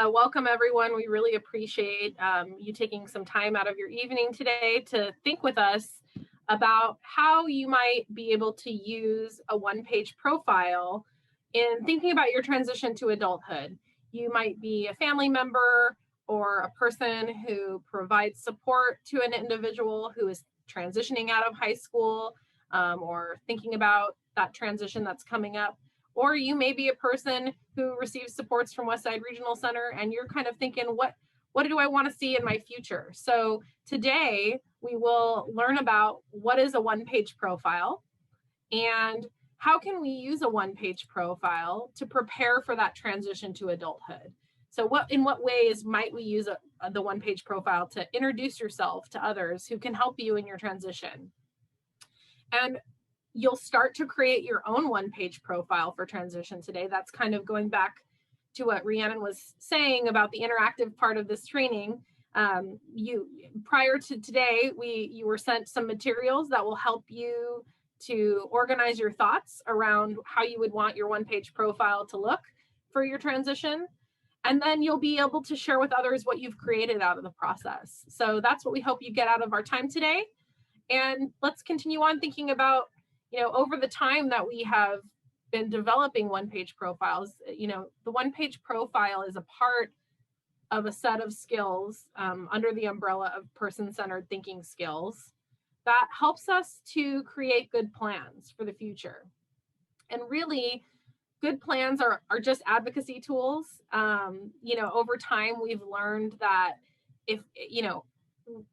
Welcome, everyone. We really appreciate you taking some time out of your evening today to think with us about how you might be able to use a one-page profile in thinking about your transition to adulthood. You might be a family member or a person who provides support to an individual who is transitioning out of high school or thinking about that transition that's coming up. Or you may be a person who receives supports from Westside Regional Center and you're kind of thinking, what do I want to see in my future? So today we will learn about what is a one-page profile and how can we use a one-page profile to prepare for that transition to adulthood. So in what ways might we use the one-page profile to introduce yourself to others who can help you in your transition? And you'll start to create your own one-page profile for transition today. That's kind of going back to what Rhiannon was saying about the interactive part of this training. Prior to today, you were sent some materials that will help you to organize your thoughts around how you would want your one-page profile to look for your transition. And then you'll be able to share with others what you've created out of the process. So that's what we hope you get out of our time today. And let's continue on thinking about, over the time that we have been developing one-page profiles, the one-page profile is a part of a set of skills under the umbrella of person-centered thinking skills that helps us to create good plans for the future. And really, good plans are just advocacy tools. Over time, we've learned that if,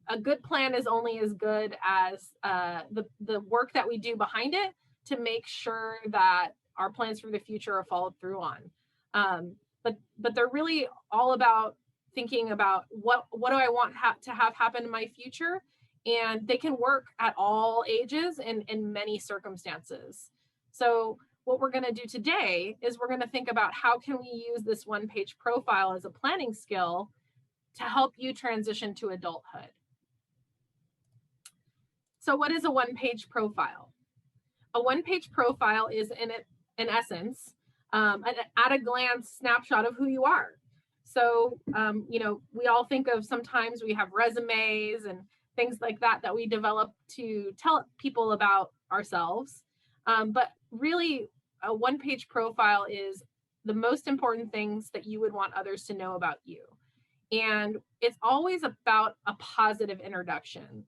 a good plan is only as good as the work that we do behind it to make sure that our plans for the future are followed through on. But they're really all about thinking about what do I want to have happen in my future, and they can work at all ages and in many circumstances. So what we're going to do today is we're going to think about how can we use this one-page profile as a planning skill to help you transition to adulthood. So what is a one-page profile? A one-page profile is, in essence, an at-a-glance snapshot of who you are. So, we all think of sometimes we have resumes and things like that we develop to tell people about ourselves. But really, a one-page profile is the most important things that you would want others to know about you. And it's always about a positive introduction.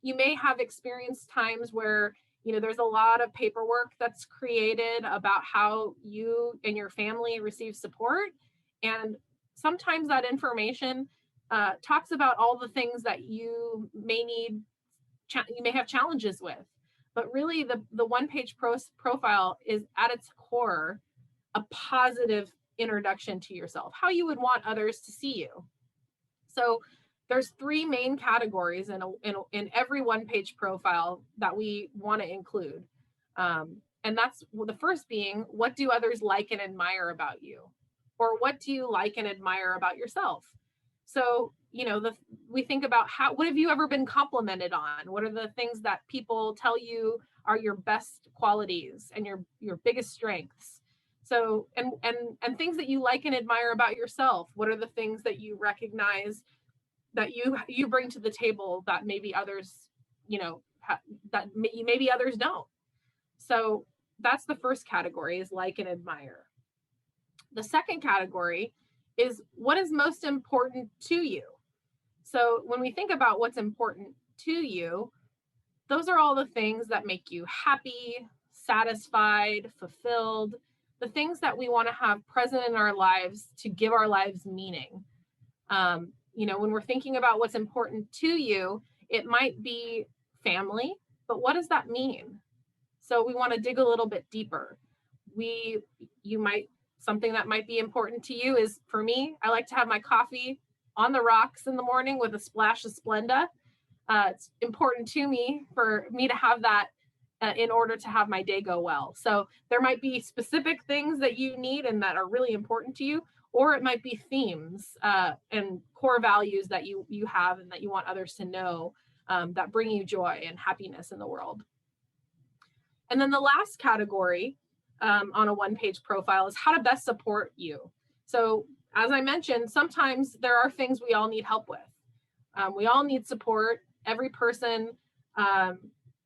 You may have experienced times where, there's a lot of paperwork that's created about how you and your family receive support. And sometimes that information talks about all the things that you may have challenges with. But really, the one-page profile is at its core a positive introduction to yourself, how you would want others to see you. So there's three main categories in every one-page profile that we want to include. And that's the first being, what do others like and admire about you? Or what do you like and admire about yourself? So, we think about what have you ever been complimented on? What are the things that people tell you are your best qualities and your biggest strengths? So, and things that you like and admire about yourself. What are the things that you recognize that you bring to the table that maybe others, that maybe others don't? So that's the first category, is like and admire. The second category is what is most important to you. So when we think about what's important to you, those are all the things that make you happy, satisfied, fulfilled, the things that we want to have present in our lives to give our lives meaning. When we're thinking about what's important to you, it might be family, but what does that mean? So we want to dig a little bit deeper. Something that might be important to you is, for me, I like to have my coffee on the rocks in the morning with a splash of Splenda. It's important to me for me to have that in order to have my day go well. So there might be specific things that you need and that are really important to you, or it might be themes and core values that you have and that you want others to know that bring you joy and happiness in the world. And then the last category on a one-page profile is how to best support you. So as I mentioned, sometimes there are things we all need help with. We all need support. Every person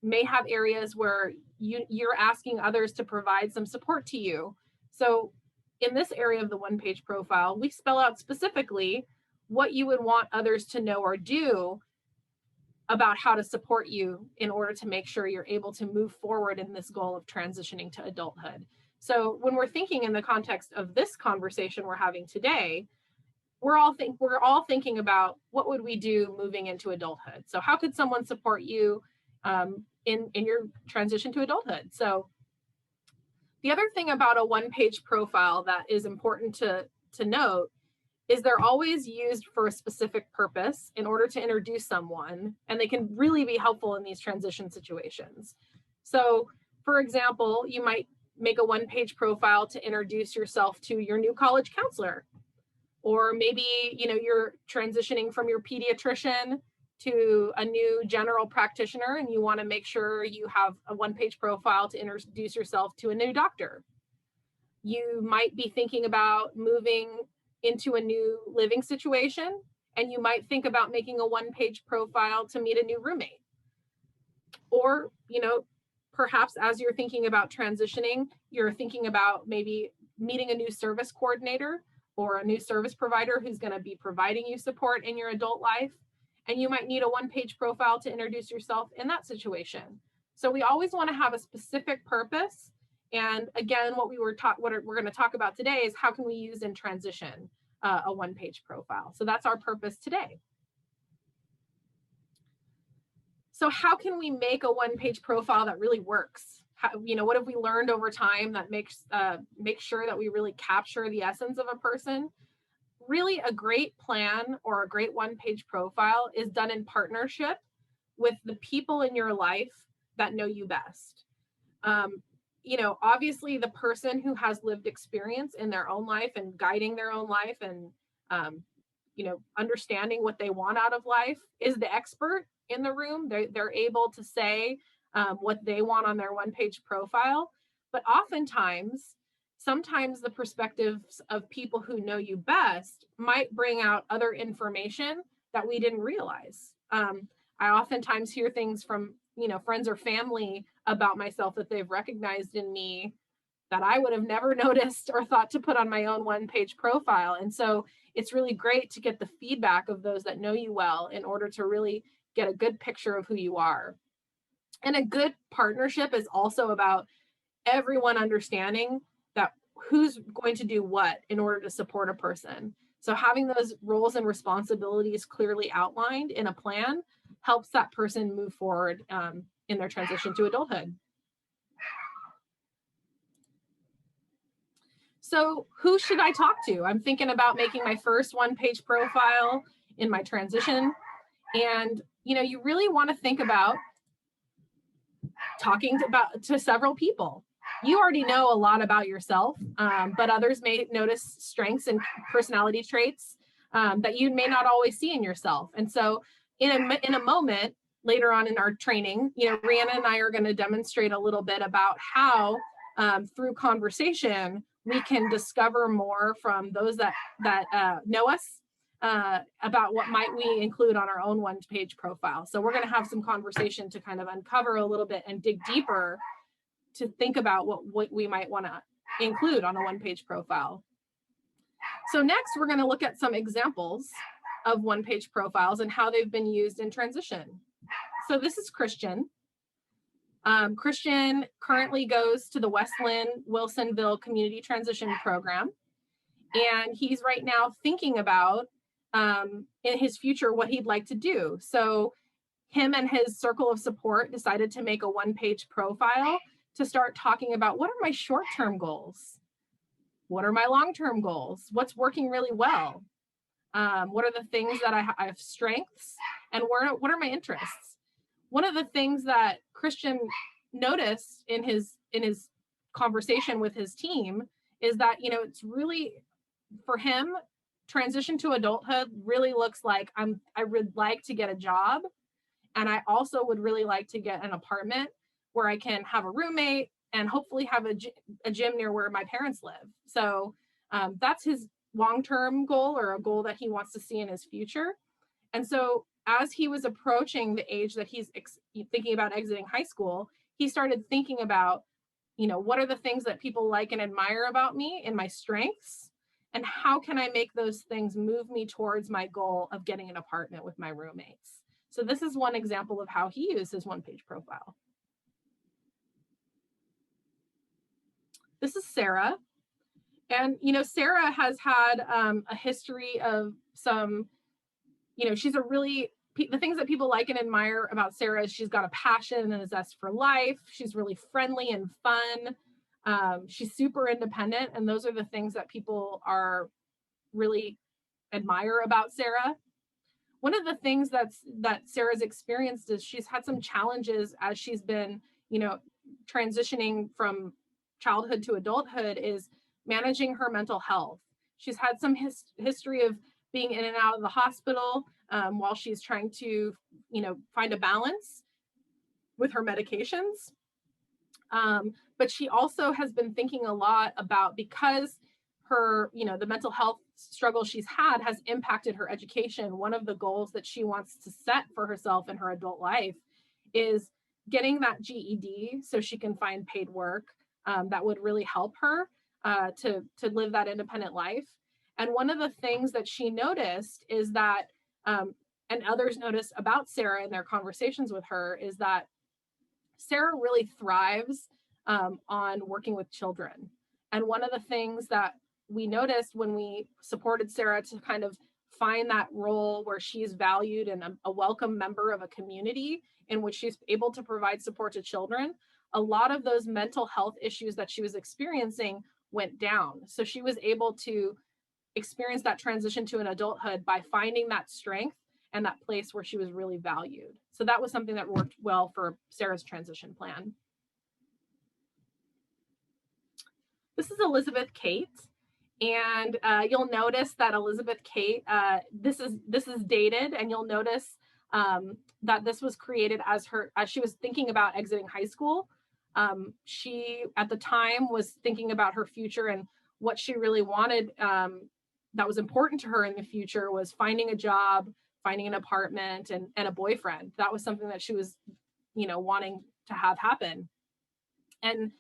may have areas where you're asking others to provide some support to you. So in this area of the one-page profile, we spell out specifically what you would want others to know or do about how to support you in order to make sure you're able to move forward in this goal of transitioning to adulthood. So when we're thinking in the context of this conversation we're having today, we're all thinking about what would we do moving into adulthood. So how could someone support you in your transition to adulthood? So the other thing about a one-page profile that is important to note is they're always used for a specific purpose in order to introduce someone, and they can really be helpful in these transition situations. So for example, you might make a one-page profile to introduce yourself to your new college counselor, or maybe you're transitioning from your pediatrician to a new general practitioner and you want to make sure you have a one-page profile to introduce yourself to a new doctor. You might be thinking about moving into a new living situation, and you might think about making a one-page profile to meet a new roommate. Or, perhaps as you're thinking about transitioning, you're thinking about maybe meeting a new service coordinator or a new service provider who's going to be providing you support in your adult life. And you might need a one-page profile to introduce yourself in that situation. So we always want to have a specific purpose. And again, what we're going to talk about today is how can we use in transition a one-page profile. So that's our purpose today. So how can we make a one-page profile that really works? What have we learned over time that makes sure that we really capture the essence of a person? Really, a great plan or a great one-page profile is done in partnership with the people in your life that know you best. Obviously the person who has lived experience in their own life and guiding their own life and, understanding what they want out of life is the expert in the room. They're able to say what they want on their one-page profile. But sometimes the perspectives of people who know you best might bring out other information that we didn't realize. I oftentimes hear things from friends or family about myself that they've recognized in me that I would have never noticed or thought to put on my own one-page profile. And so it's really great to get the feedback of those that know you well in order to really get a good picture of who you are. And a good partnership is also about everyone understanding that who's going to do what in order to support a person. So having those roles and responsibilities clearly outlined in a plan helps that person move forward in their transition to adulthood. So who should I talk to? I'm thinking about making my first one-page profile in my transition. And, you really want to think about talking to several people. You already know a lot about yourself, but others may notice strengths and personality traits that you may not always see in yourself. And so in a moment later on in our training, Rhianna and I are going to demonstrate a little bit about how through conversation, we can discover more from those that know us about what might we include on our own one-page profile. So we're going to have some conversation to kind of uncover a little bit and dig deeper to think about what we might want to include on a one-page profile. So next, we're going to look at some examples of one-page profiles and how they've been used in transition. So this is Christian. Christian currently goes to the Westland Wilsonville Community Transition Program, and he's right now thinking about in his future what he'd like to do. So him and his circle of support decided to make a one-page profile to start talking about what are my short-term goals? What are my long-term goals? What's working really well? What are the things that I have strengths, and what are my interests? One of the things that Christian noticed in his conversation with his team is that, it's really, for him, transition to adulthood really looks like I would like to get a job, and I also would really like to get an apartment where I can have a roommate and hopefully have a gym near where my parents live. So that's his long-term goal or a goal that he wants to see in his future. And so as he was approaching the age that he's thinking about exiting high school, he started thinking about, what are the things that people like and admire about me and my strengths, and how can I make those things move me towards my goal of getting an apartment with my roommates? So this is one example of how he used his one-page profile. This is Sarah. And, Sarah has had a history of some, she's the things that people like and admire about Sarah is she's got a passion and a zest for life. She's really friendly and fun. She's super independent. And those are the things that people are really admire about Sarah. One of the things that Sarah's experienced is she's had some challenges as she's been, transitioning from childhood to adulthood, is managing her mental health. She's had some history of being in and out of the hospital while she's trying to, find a balance with her medications. But she also has been thinking a lot about, because her, the mental health struggle she's had has impacted her education. One of the goals that she wants to set for herself in her adult life is getting that GED so she can find paid work that would really help her to live that independent life. And one of the things that she noticed is that, and others noticed about Sarah in their conversations with her, is that Sarah really thrives on working with children. And one of the things that we noticed when we supported Sarah to kind of find that role where she's valued and a welcome member of a community in which she's able to provide support to children, a lot of those mental health issues that she was experiencing went down. So she was able to experience that transition to an adulthood by finding that strength and that place where she was really valued. So that was something that worked well for Sarah's transition plan. This is Elizabeth Kate. And you'll notice that Elizabeth Kate, this is dated, and you'll notice that this was created as she was thinking about exiting high school. She, at the time, was thinking about her future, and what she really wanted that was important to her in the future was finding a job, finding an apartment, and a boyfriend. That was something that she was, wanting to have happen. And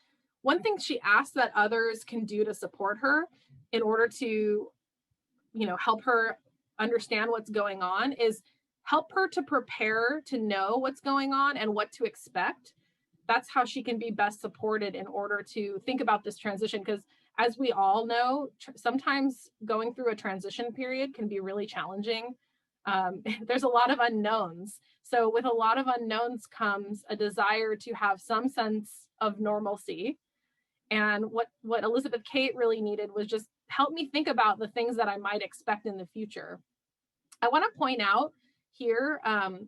one thing she asked that others can do to support her in order to, help her understand what's going on is help her to prepare to know what's going on and what to expect. That's how she can be best supported in order to think about this transition. Because as we all know, sometimes going through a transition period can be really challenging. There's a lot of unknowns. So with a lot of unknowns comes a desire to have some sense of normalcy. And what Elizabeth Kate really needed was just help me think about the things that I might expect in the future. I want to point out here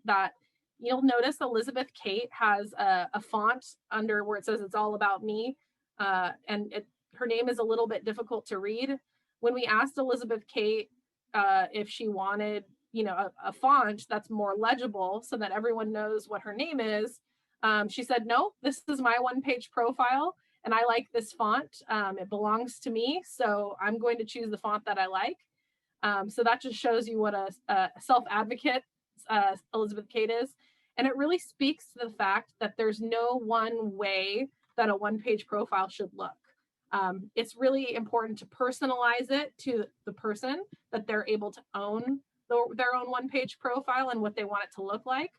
that you'll notice Elizabeth Kate has a font under where it says "It's all about me," and her name is a little bit difficult to read. When we asked Elizabeth Kate if she wanted, a font that's more legible so that everyone knows what her name is, she said, "No, this is my one-page profile, and I like this font. It belongs to me, so I'm going to choose the font that I like." So that just shows you what a self-advocate Elizabeth Kate is. And it really speaks to the fact that there's no one way that a one-page profile should look. It's really important to personalize it to the person, that they're able to own their own one-page profile and what they want it to look like.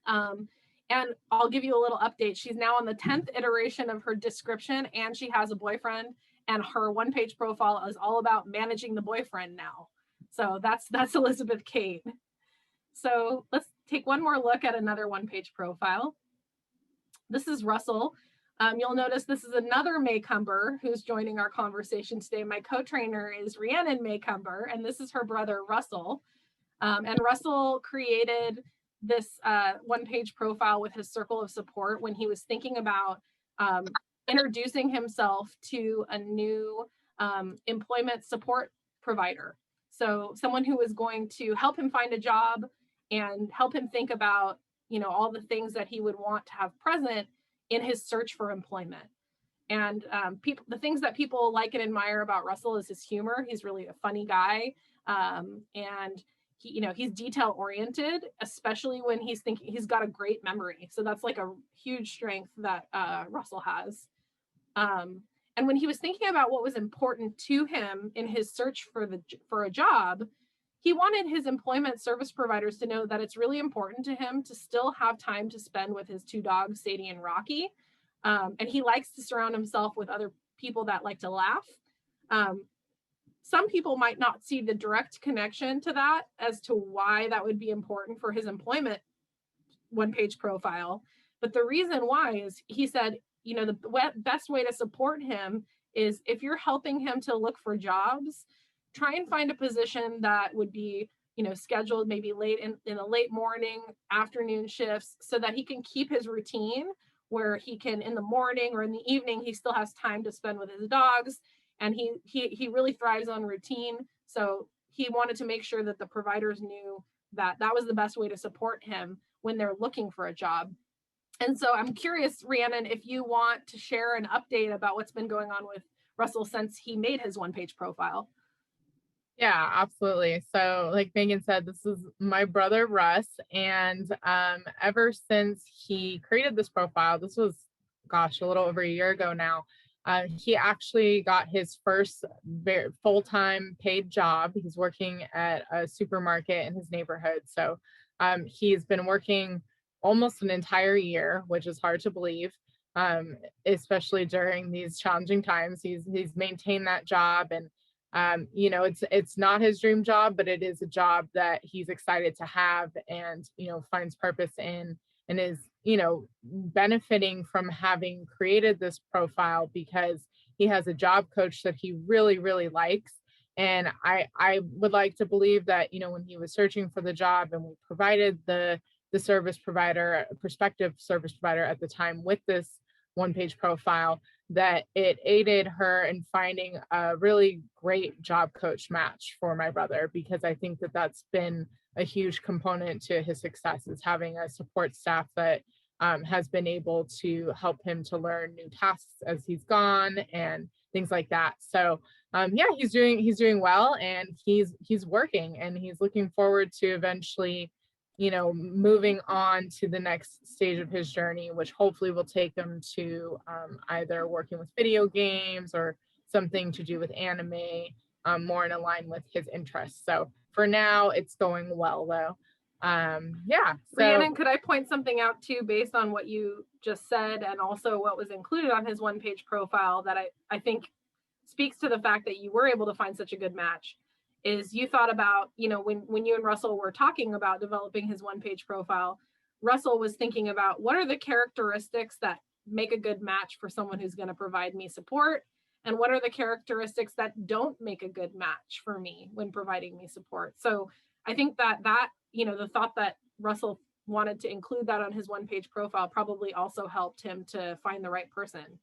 And I'll give you a little update. She's now on the 10th iteration of her description, and she has a boyfriend, and her one-page profile is all about managing the boyfriend now. So that's Elizabeth Kate. So let's take one more look at another one-page profile. This is Russell. You'll notice this is another Maycumber who's joining our conversation today. My co-trainer is Rhiannon Maycumber, and this is her brother, Russell. And Russell created this one-page profile with his circle of support when he was thinking about introducing himself to a new employment support provider. So someone who was going to help him find a job and help him think about, all the things that he would want to have present in his search for employment. And the things that people like and admire about Russell is his humor. He's really a funny guy, and he's detail oriented, especially when he's thinking. He's got a great memory, so that's like a huge strength that Russell has. And when he was thinking about what was important to him in his search for a job, he wanted his employment service providers to know that it's really important to him to still have time to spend with his two dogs, Sadie and Rocky. And he likes to surround himself with other people that like to laugh. Some people might not see the direct connection to that as to why that would be important for his employment one-page profile. But the reason why is, he said, the best way to support him is, if you're helping him to look for jobs, try and find a position that would be, scheduled maybe late in the late morning, afternoon shifts, so that he can keep his routine where he can, in the morning or in the evening, he still has time to spend with his dogs. And he really thrives on routine. So he wanted to make sure that the providers knew that that was the best way to support him when they're looking for a job. And so I'm curious, Rhiannon, if you want to share an update about what's been going on with Russell since he made his one-page profile. Yeah, absolutely. So like Megan said, this is my brother Russ. And ever since he created this profile, this was, a little over a year ago now, he actually got his first full-time paid job. He's working at a supermarket in his neighborhood. So he's been working almost an entire year, which is hard to believe, especially during these challenging times. He's maintained that job, and it's not his dream job, but it is a job that he's excited to have, and, finds purpose in, and is, benefiting from having created this profile, because he has a job coach that he really, really likes. And I would like to believe that, when he was searching for the job and we provided the service provider, prospective service provider at the time, with this one-page profile, that it aided her in finding a really great job coach match for my brother, because I think that that's been a huge component to his success, is having a support staff that has been able to help him to learn new tasks as he's gone and things like that. So he's doing well, and he's working, and he's looking forward to eventually moving on to the next stage of his journey, which hopefully will take him to either working with video games or something to do with anime, more in line with his interests. So for now, it's going well, though. Rhiannon, could I point something out too, based on what you just said, and also what was included on his one-page profile, that I think speaks to the fact that you were able to find such a good match? Is, you thought about, when you and Russell were talking about developing his one-page profile, Russell was thinking about, what are the characteristics that make a good match for someone who's going to provide me support, and what are the characteristics that don't make a good match for me when providing me support? So I think that the thought that Russell wanted to include that on his one-page profile probably also helped him to find the right person.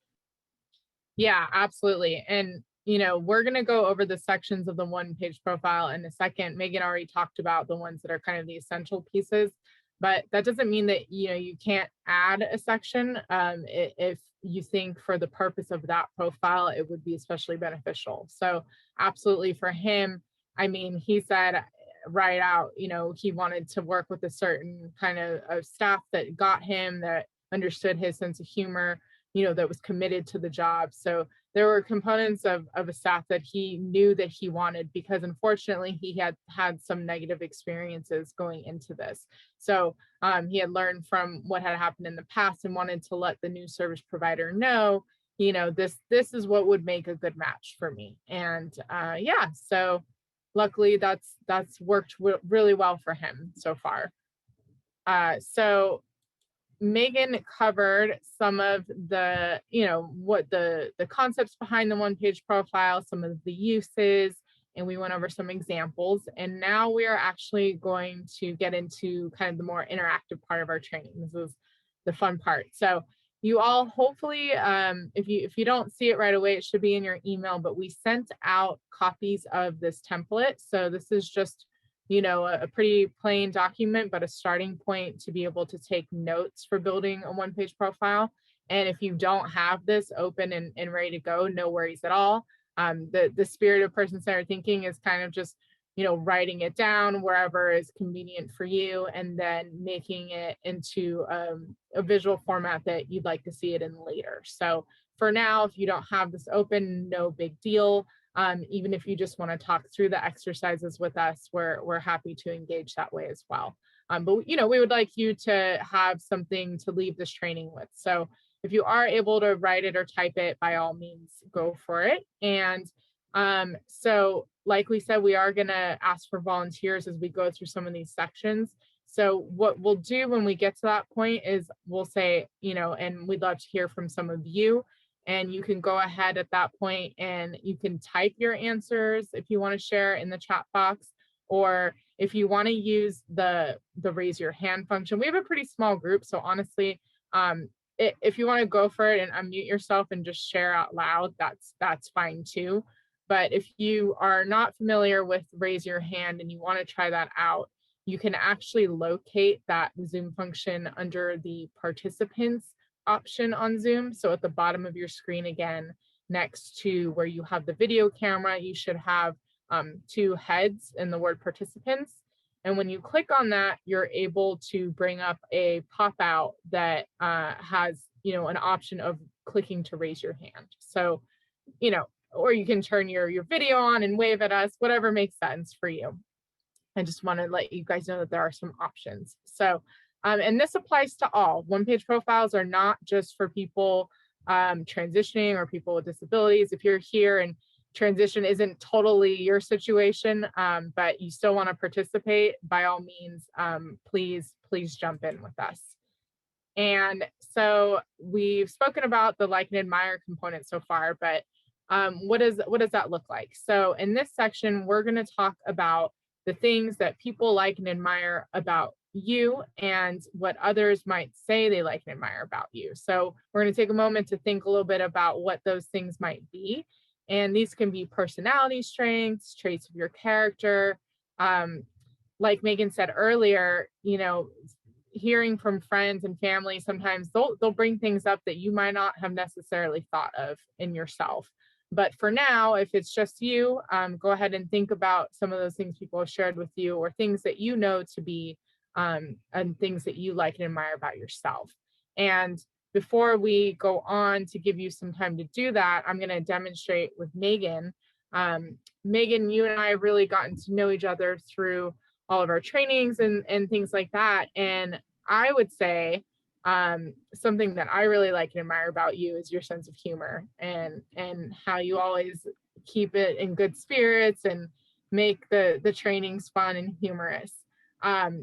Yeah, absolutely. And we're going to go over the sections of the one-page profile in a second. Megan already talked about the ones that are kind of the essential pieces, but that doesn't mean that, you can't add a section if you think for the purpose of that profile, it would be especially beneficial. So absolutely, for him, he said right out, he wanted to work with a certain kind of staff that got him, that understood his sense of humor, that was committed to the job. So there were components of a staff that he knew that he wanted, because unfortunately he had some negative experiences going into this. So he had learned from what had happened in the past, and wanted to let the new service provider know, this is what would make a good match for me. And so luckily that's worked really well for him so far. So Megan covered some of the, what the concepts behind the one-page profile, some of the uses, and we went over some examples. And now we are actually going to get into kind of the more interactive part of our training. This is the fun part. So you all, hopefully, if you don't see it right away, it should be in your email, but we sent out copies of this template. So this is just a pretty plain document, but a starting point to be able to take notes for building a one-page profile. And if you don't have this open and ready to go, no worries at all. The spirit of person-centered thinking is kind of just, writing it down wherever is convenient for you, and then making it into a visual format that you'd like to see it in later. So for now, if you don't have this open, no big deal. Even if you just want to talk through the exercises with us, we're happy to engage that way as well. But we would like you to have something to leave this training with. So if you are able to write it or type it, by all means, go for it. And so like we said, we are going to ask for volunteers as we go through some of these sections. So what we'll do when we get to that point is we'll say, and we'd love to hear from some of you. And you can go ahead at that point and you can type your answers if you want to share in the chat box, or if you want to use the raise your hand function. We have a pretty small group, so honestly, if you want to go for it and unmute yourself and just share out loud, that's fine too. But if you are not familiar with raise your hand and you want to try that out, you can actually locate that Zoom function under the participants option on Zoom. So at the bottom of your screen, again, next to where you have the video camera, you should have two heads in the word participants. And when you click on that, you're able to bring up a pop out that has, an option of clicking to raise your hand. So, or you can turn your video on and wave at us, whatever makes sense for you. I just want to let you guys know that there are some options. So, and this applies to all. One-page profiles are not just for people transitioning or people with disabilities. If you're here and transition isn't totally your situation, but you still want to participate, by all means, please jump in with us. And so we've spoken about the like and admire component so far, but what does that look like? So in this section, we're going to talk about the things that people like and admire about you and what others might say they like and admire about you. So we're going to take a moment to think a little bit about what those things might be. And these can be personality strengths, traits of your character. Like Megan said earlier, hearing from friends and family, sometimes they'll bring things up that you might not have necessarily thought of in yourself. But for now, if it's just you, go ahead and think about some of those things people have shared with you, or things that you know to be and things that you like and admire about yourself. And before we go on to give you some time to do that, I'm going to demonstrate with Megan. Megan, you and I have really gotten to know each other through all of our trainings and things like that. And I would say something that I really like and admire about you is your sense of humor and how you always keep it in good spirits and make the trainings fun and humorous.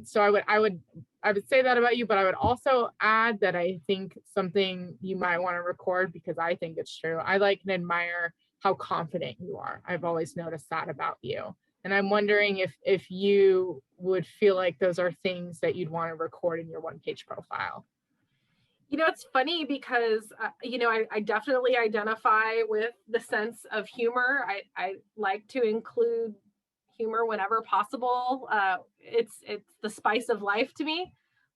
So I would say that about you, but I would also add that I think something you might want to record, because I think it's true. I like and admire how confident you are. I've always noticed that about you. And I'm wondering if you would feel like those are things that you'd want to record in your one-page profile. It's funny because, I definitely identify with the sense of humor. I like to include humor whenever possible. It's the spice of life to me.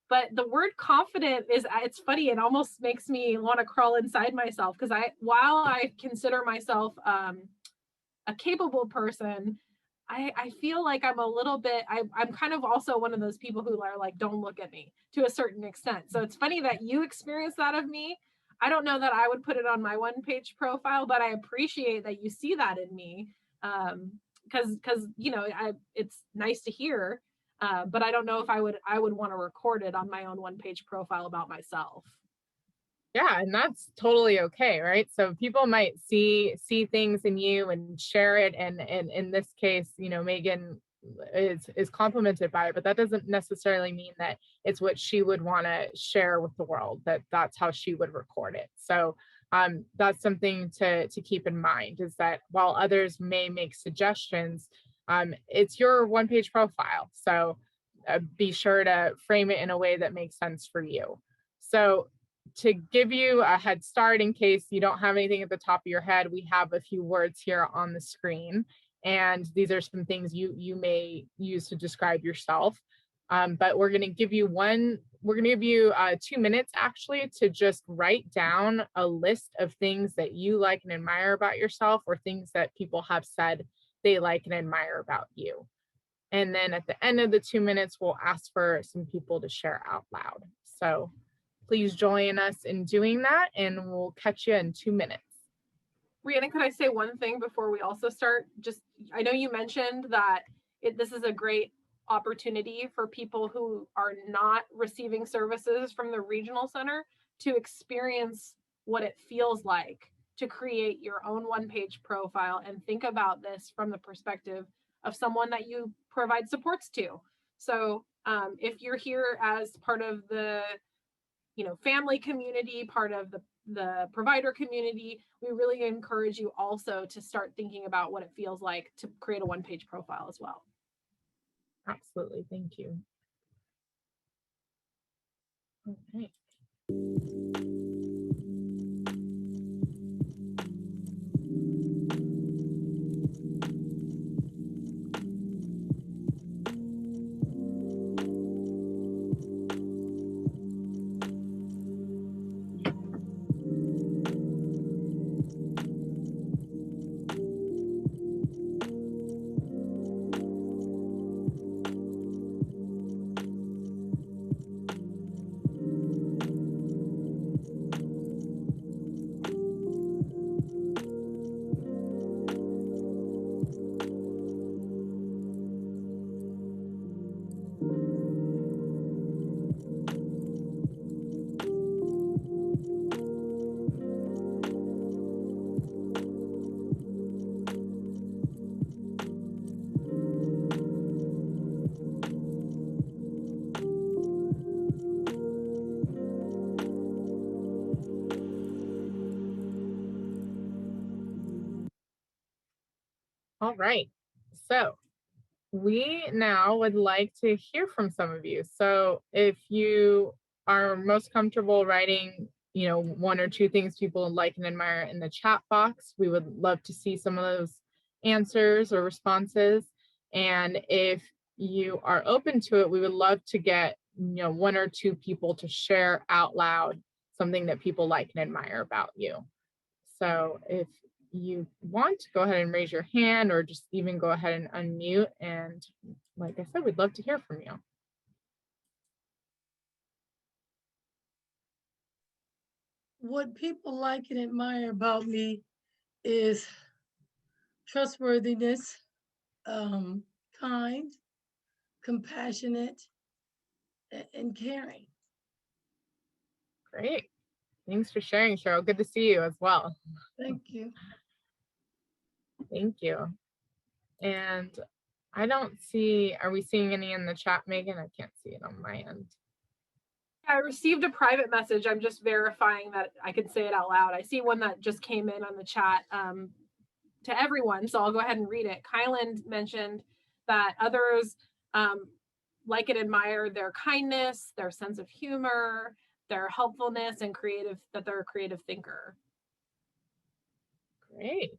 But the word confident it's funny. It almost makes me want to crawl inside myself, because while I consider myself a capable person, I feel like I'm a little bit, I'm kind of also one of those people who are like, don't look at me, to a certain extent. So it's funny that you experience that of me. I don't know that I would put it on my one-page profile, but I appreciate that you see that in me. Because it's nice to hear, but I don't know if I would want to record it on my own one-page profile about myself. Yeah, and that's totally okay, right? So people might see things in you and share it, and in this case, Megan is complimented by it, but that doesn't necessarily mean that it's what she would want to share with the world, that's how she would record it. So that's something to keep in mind, is that while others may make suggestions, it's your one-page profile. So be sure to frame it in a way that makes sense for you. So to give you a head start, in case you don't have anything at the top of your head, we have a few words here on the screen. And these are some things you may use to describe yourself. But we're going to give you 2 minutes actually to just write down a list of things that you like and admire about yourself, or things that people have said they like and admire about you. And then at the end of the 2 minutes, we'll ask for some people to share out loud. So please join us in doing that, and we'll catch you in 2 minutes. Rhiannon, could I say one thing before we also start? I know you mentioned that this is a great opportunity for people who are not receiving services from the regional center to experience what it feels like to create your own one-page profile and think about this from the perspective of someone that you provide supports to. So if you're here as part of the family community, part of the provider community, we really encourage you also to start thinking about what it feels like to create a one-page profile as well. Absolutely. Thank you. Okay. All right. So we now would like to hear from some of you. So if you are most comfortable writing, 1 or 2 things people like and admire in the chat box, we would love to see some of those answers or responses. And if you are open to it, we would love to get, 1 or 2 people to share out loud something that people like and admire about you. So if you want to, go ahead and raise your hand, or just even go ahead and unmute. And like I said, we'd love to hear from you. What people like and admire about me is trustworthiness, kind, compassionate, and caring. Great. Thanks for sharing, Cheryl. Good to see you as well. Thank you. Thank you. And I don't see, are we seeing any in the chat, Megan? I can't see it on my end. I received a private message. I'm just verifying that I can say it out loud. I see one that just came in on the chat to everyone, so I'll go ahead and read it. Kylan mentioned that others like and admire their kindness, their sense of humor, their helpfulness, and that they're a creative thinker. Great.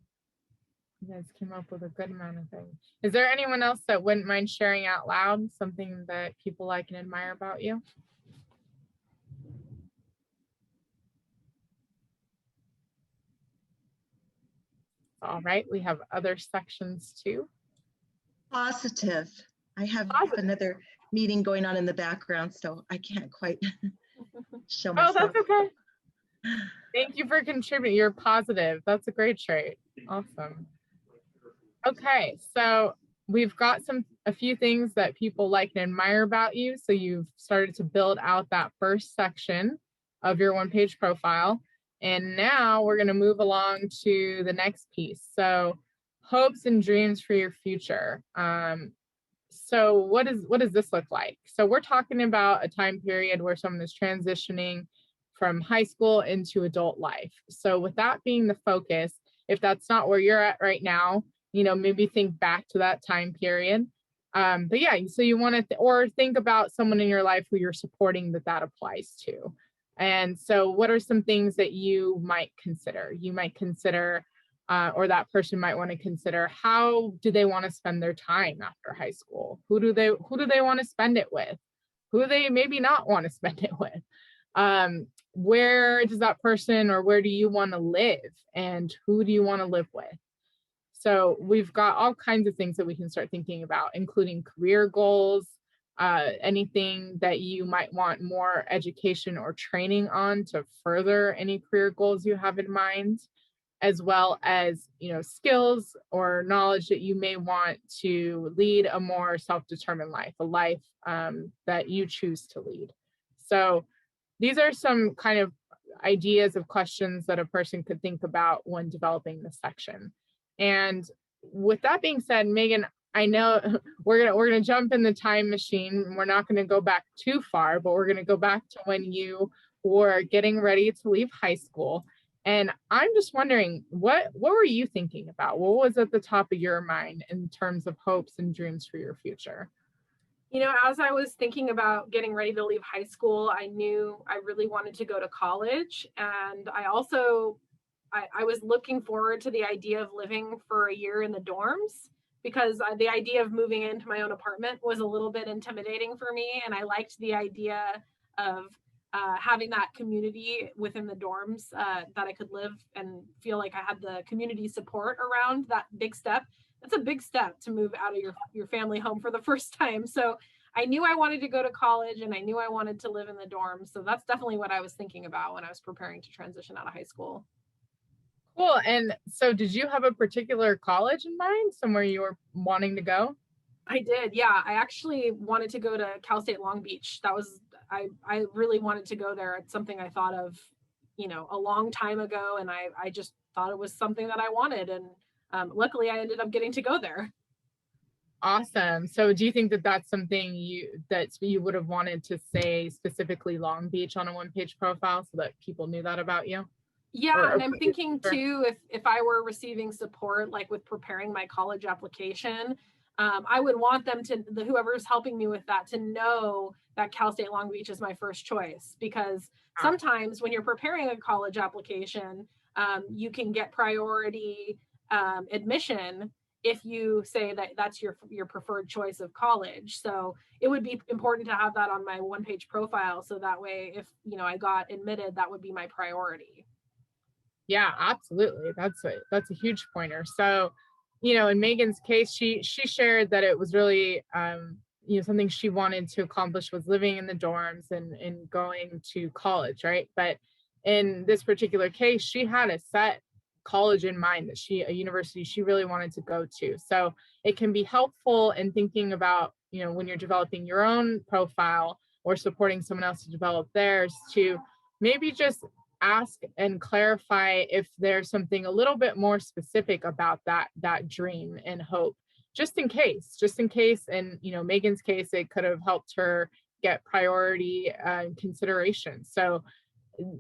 You guys came up with a good amount of things. Is there anyone else that wouldn't mind sharing out loud something that people like and admire about you? All right, we have other sections too. Positive. I have another meeting going on in the background, so I can't quite show myself. Oh, that's okay. Thank you for contributing. You're positive. That's a great trait. Awesome. Okay, so we've got a few things that people like and admire about you. So you've started to build out that first section of your one-page profile. And now we're going to move along to the next piece. So hopes and dreams for your future. So what does this look like? So we're talking about a time period where someone is transitioning from high school into adult life. So with that being the focus, if that's not where you're at right now, maybe think back to that time period. But yeah, so you want to, or think about someone in your life who you're supporting that applies to. And so what are some things that you might consider? You might consider or that person might want to consider, how do they want to spend their time after high school? Who do they want to spend it with? Who do they maybe not want to spend it with? Where does that person, or where do you want to live, and who do you want to live with? So we've got all kinds of things that we can start thinking about, including career goals, anything that you might want more education or training on to further any career goals you have in mind, as well as, skills or knowledge that you may want to lead a more self-determined life, a life that you choose to lead. So these are some kind of ideas of questions that a person could think about when developing this section. And with that being said, Megan, I know we're gonna jump in the time machine. We're not gonna go back too far, but we're gonna go back to when you were getting ready to leave high school. And I'm just wondering, what were you thinking about? What was at the top of your mind in terms of hopes and dreams for your future? As I was thinking about getting ready to leave high school, I knew I really wanted to go to college. And I also, I was looking forward to the idea of living for a year in the dorms, because the idea of moving into my own apartment was a little bit intimidating for me. And I liked the idea of having that community within the dorms, that I could live and feel like I had the community support around that big step. It's a big step to move out of your family home for the first time. So I knew I wanted to go to college, and I knew I wanted to live in the dorms. So that's definitely what I was thinking about when I was preparing to transition out of high school. Cool. And so did you have a particular college in mind, somewhere you were wanting to go? I did. Yeah. I actually wanted to go to Cal State Long Beach. I really wanted to go there. It's something I thought of, a long time ago. And I just thought it was something that I wanted. And luckily I ended up getting to go there. Awesome. So do you think that that's something that you would have wanted to say specifically Long Beach on a one-page profile so that people knew that about you? Yeah, and I'm thinking too, if I were receiving support, like with preparing my college application, I would want them whoever's helping me with that, to know that Cal State Long Beach is my first choice, because sometimes when you're preparing a college application, you can get priority admission if you say that that's your preferred choice of college. So it would be important to have that on my one-page profile, so that way if I got admitted, that would be my priority. Yeah, absolutely. That's a huge pointer. So, in Megan's case, she shared that it was really something she wanted to accomplish was living in the dorms and going to college, right? But in this particular case, she had a set college in mind, a university she really wanted to go to. So it can be helpful in thinking about, when you're developing your own profile or supporting someone else to develop theirs, to maybe just ask and clarify if there's something a little bit more specific about that dream and hope, just in case. And Megan's case, it could have helped her get priority consideration. So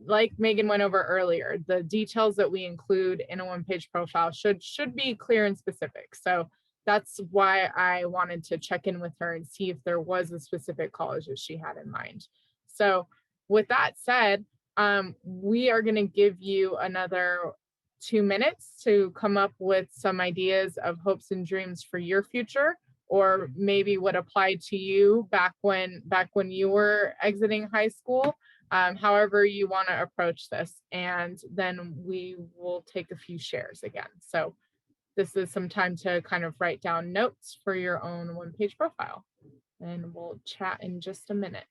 like Megan went over earlier, the details that we include in a one-page profile should be clear and specific. So that's why I wanted to check in with her and see if there was a specific college that she had in mind. So with that said, we are going to give you another 2 minutes to come up with some ideas of hopes and dreams for your future, or maybe what applied to you back when you were exiting high school. However you want to approach this, and then we will take a few shares again. So this is some time to kind of write down notes for your own one-page profile, and we'll chat in just a minute.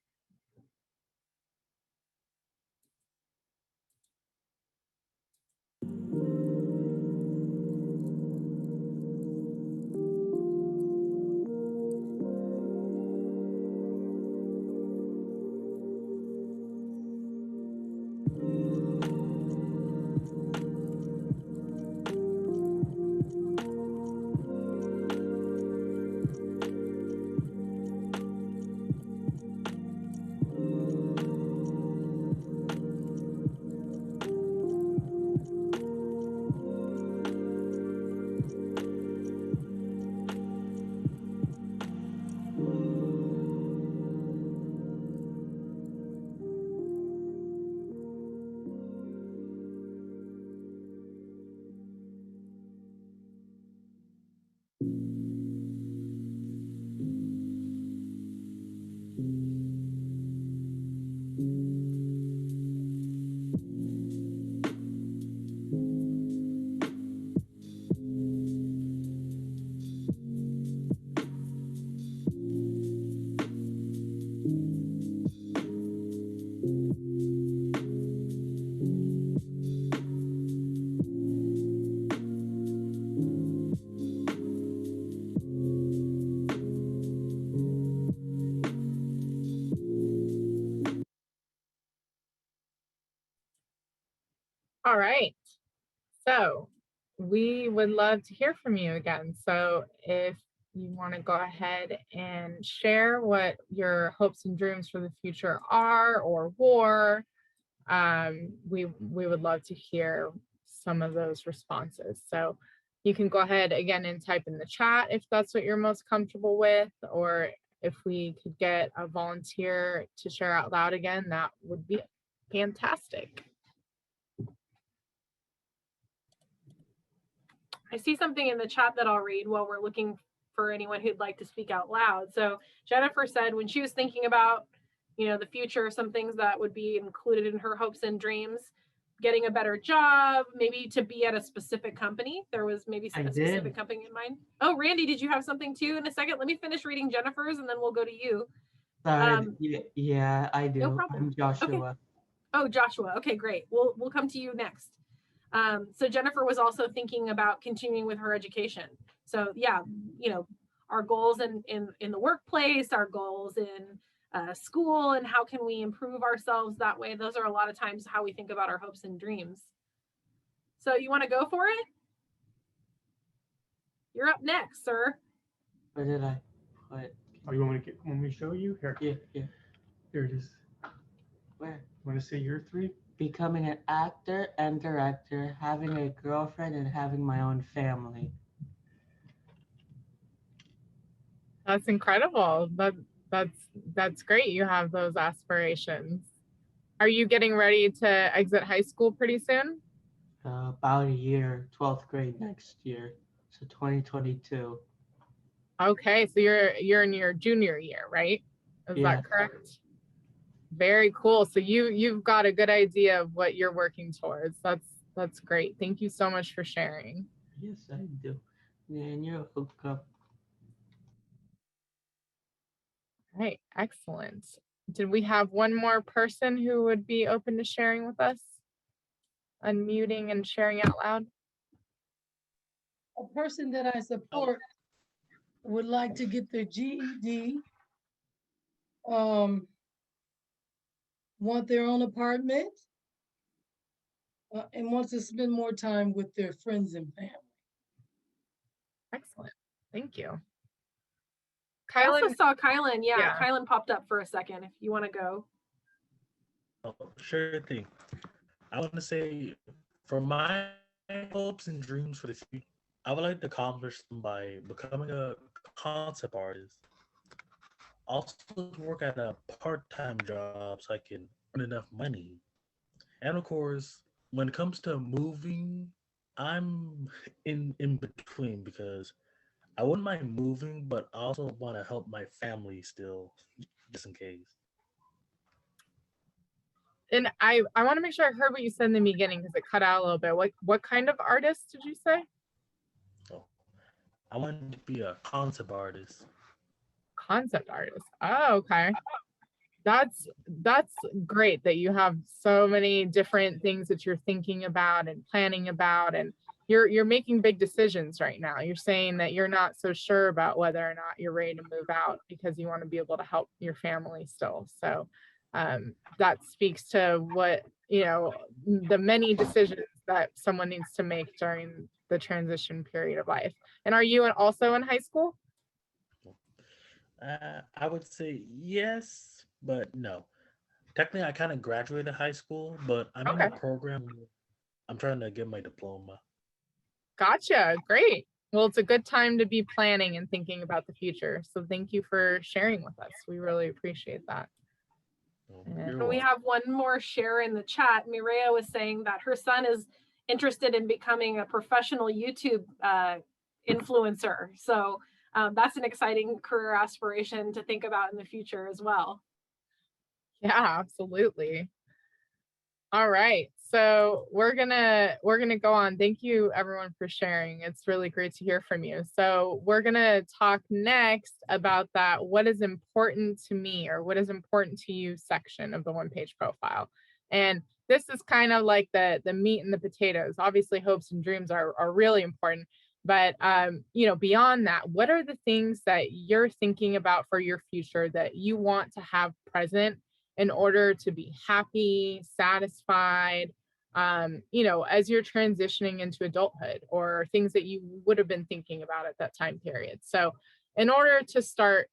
All right. So we would love to hear from you again. So if you want to go ahead and share what your hopes and dreams for the future are or were, we would love to hear some of those responses. So you can go ahead again and type in the chat if that's what you're most comfortable with, or if we could get a volunteer to share out loud again, that would be fantastic. I see something in the chat that I'll read while we're looking for anyone who'd like to speak out loud. So Jennifer said when she was thinking about, the future, some things that would be included in her hopes and dreams, getting a better job, maybe to be at a specific company. There was maybe a specific company in mind. Oh, Randy, did you have something too in a second? Let me finish reading Jennifer's and then we'll go to you. Sorry, yeah, I do. No problem. I'm Joshua. Okay. Oh, Joshua. Okay, great. We'll come to you next. So Jennifer was also thinking about continuing with her education. So yeah, our goals in the workplace, our goals in school, and how can we improve ourselves that way. Those are a lot of times how we think about our hopes and dreams. So you want to go for it? You're up next, sir. Where did I put? Oh, you want me to show you? Here. Yeah. Here it is. Where? Want to say your three? Becoming an actor and director, having a girlfriend, and having my own family. That's incredible. That's great. You have those aspirations. Are you getting ready to exit high school pretty soon? About a year, 12th grade next year, so 2022. Okay, so you're in your junior year, right? Is that correct? Very cool. So you've got a good idea of what you're working towards. That's great. Thank you so much for sharing. Yes, I do. And you're hooked up. All right, excellent. Did we have one more person who would be open to sharing with us? Unmuting and sharing out loud. A person that I support would like to get their GED, want their own apartment, and wants to spend more time with their friends and family. Excellent. Thank you. I also saw Kylan. Yeah. Kylan popped up for a second if you want to go. Oh, sure thing. I want to say for my hopes and dreams for the future, I would like to accomplish them by becoming a concept artist. Also work at a part-time job so I can earn enough money. And of course, when it comes to moving, I'm in between because I wouldn't mind moving, but I also want to help my family still, just in case. And I want to make sure I heard what you said in the beginning because it cut out a little bit. What kind of artist did you say? Oh, I want to be a concept artist. Concept artist. Oh, okay. That's great that you have so many different things that you're thinking about and planning about, and you're making big decisions right now. You're saying that you're not so sure about whether or not you're ready to move out because you want to be able to help your family still. So that speaks to what, the many decisions that someone needs to make during the transition period of life. And are you also in high school? I would say yes, but no. Technically, I kind of graduated high school, but I'm in a program. I'm trying to get my diploma. Gotcha. Great. Well, it's a good time to be planning and thinking about the future. So thank you for sharing with us. We really appreciate that. And we have one more share in the chat. Mireya was saying that her son is interested in becoming a professional YouTube influencer. So that's an exciting career aspiration to think about in the future as well. Yeah, absolutely. All right. So we're gonna go on. Thank you everyone for sharing. It's really great to hear from you. So we're gonna talk next about that what is important to me or what is important to you section of the one-page profile. And this is kind of like the meat and the potatoes. Obviously, hopes and dreams are really important. But beyond that, what are the things that you're thinking about for your future that you want to have present in order to be happy, satisfied, as you're transitioning into adulthood, or things that you would have been thinking about at that time period. So in order to start,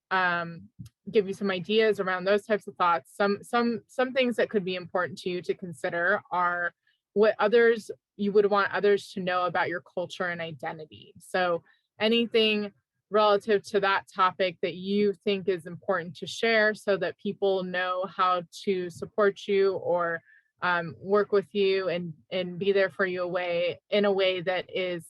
give you some ideas around those types of thoughts, some things that could be important to you to consider are what others you would want others to know about your culture and identity. So anything relative to that topic that you think is important to share, so that people know how to support you, or work with you and be there for you in a way that is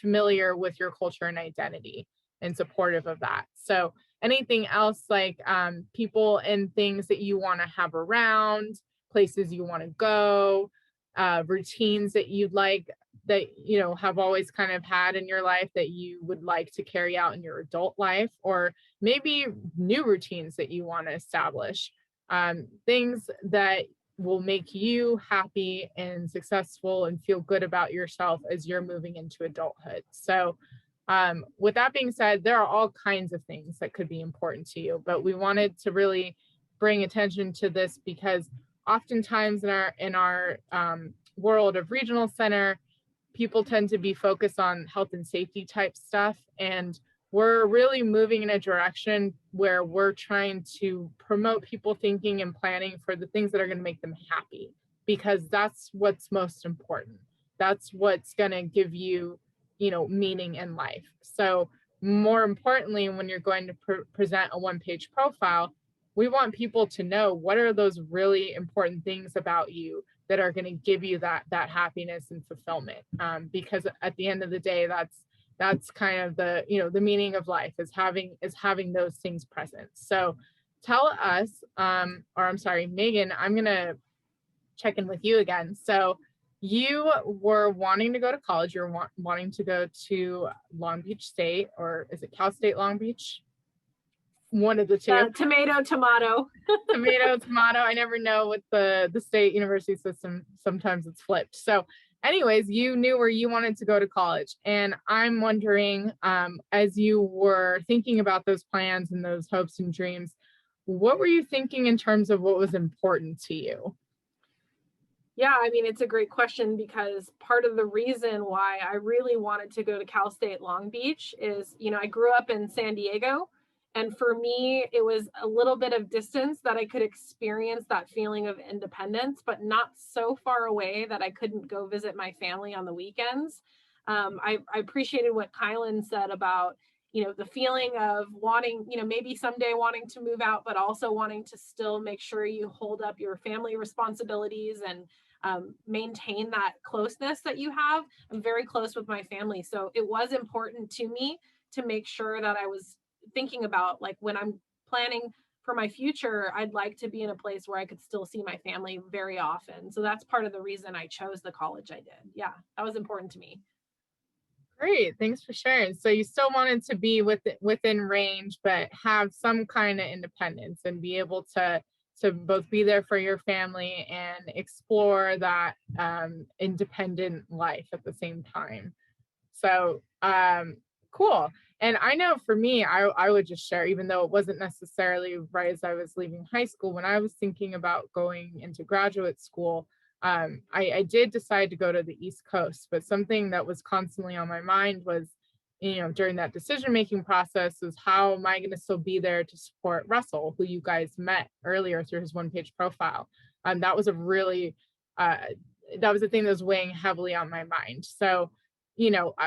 familiar with your culture and identity and supportive of that. So anything else like people and things that you want to have around, places you want to go, routines that you'd like, that have always kind of had in your life that you would like to carry out in your adult life, or maybe new routines that you want to establish, things that will make you happy and successful and feel good about yourself as you're moving into adulthood. So with that being said, there are all kinds of things that could be important to you, but we wanted to really bring attention to this because oftentimes in our world of regional center, people tend to be focused on health and safety type stuff, and we're really moving in a direction where we're trying to promote people thinking and planning for the things that are going to make them happy, because that's what's most important. That's what's going to give you, meaning in life. So more importantly, when you're going to present a one-page profile, we want people to know what are those really important things about you that are going to give you that happiness and fulfillment. Because at the end of the day, that's kind of the the meaning of life, is having those things present. So tell us, or I'm sorry, Megan, I'm gonna check in with you again. So you were wanting to go to college. You're wanting to go to Long Beach State, or is it Cal State Long Beach? One of the two. Tomato. Tomato. I never know with the state university system. Sometimes it's flipped. So anyways, you knew where you wanted to go to college. And I'm wondering, as you were thinking about those plans and those hopes and dreams, what were you thinking in terms of what was important to you? Yeah, I mean, it's a great question, because part of the reason why I really wanted to go to Cal State Long Beach is, I grew up in San Diego. And for me, it was a little bit of distance that I could experience that feeling of independence, but not so far away that I couldn't go visit my family on the weekends. I appreciated what Kylan said about, the feeling of wanting, maybe someday wanting to move out, but also wanting to still make sure you hold up your family responsibilities and maintain that closeness that you have. I'm very close with my family. So it was important to me to make sure that I was thinking about, like, when I'm planning for my future, I'd like to be in a place where I could still see my family very often. So that's part of the reason I chose the college I did. Yeah, that was important to me. Great, thanks for sharing. So you still wanted to be within range, but have some kind of independence and be able to both be there for your family and explore that independent life at the same time. So cool. And I know for me, I would just share, even though it wasn't necessarily right as I was leaving high school, when I was thinking about going into graduate school, I did decide to go to the East Coast, but something that was constantly on my mind was, during that decision-making process, is how am I going to still be there to support Russell, who you guys met earlier through his one-page profile. That was a really, that was the thing that was weighing heavily on my mind. So,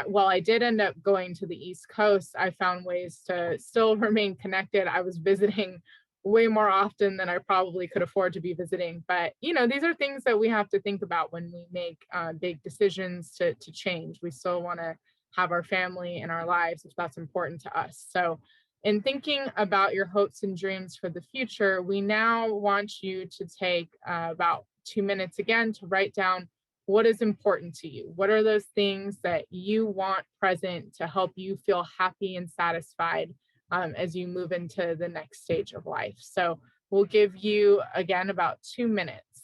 while I did end up going to the East Coast, I found ways to still remain connected. I was visiting way more often than I probably could afford to be visiting. But, these are things that we have to think about when we make big decisions to change. We still want to have our family in our lives if that's important to us. So in thinking about your hopes and dreams for the future, we now want you to take about 2 minutes again to write down what is important to you. What are those things that you want present to help you feel happy and satisfied as you move into the next stage of life? So we'll give you, again, about 2 minutes,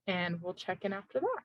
and we'll check in after that.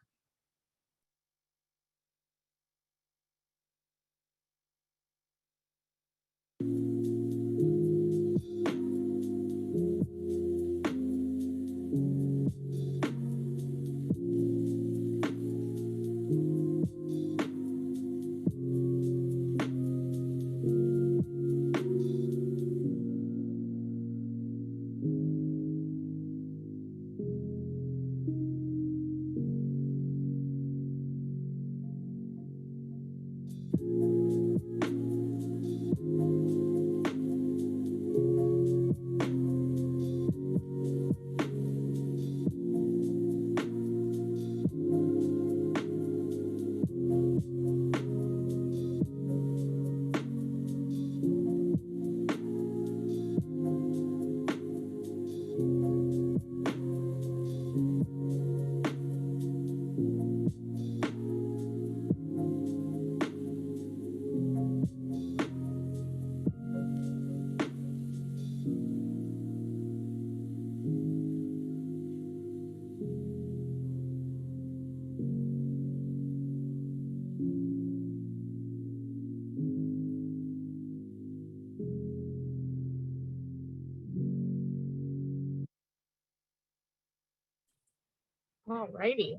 All righty.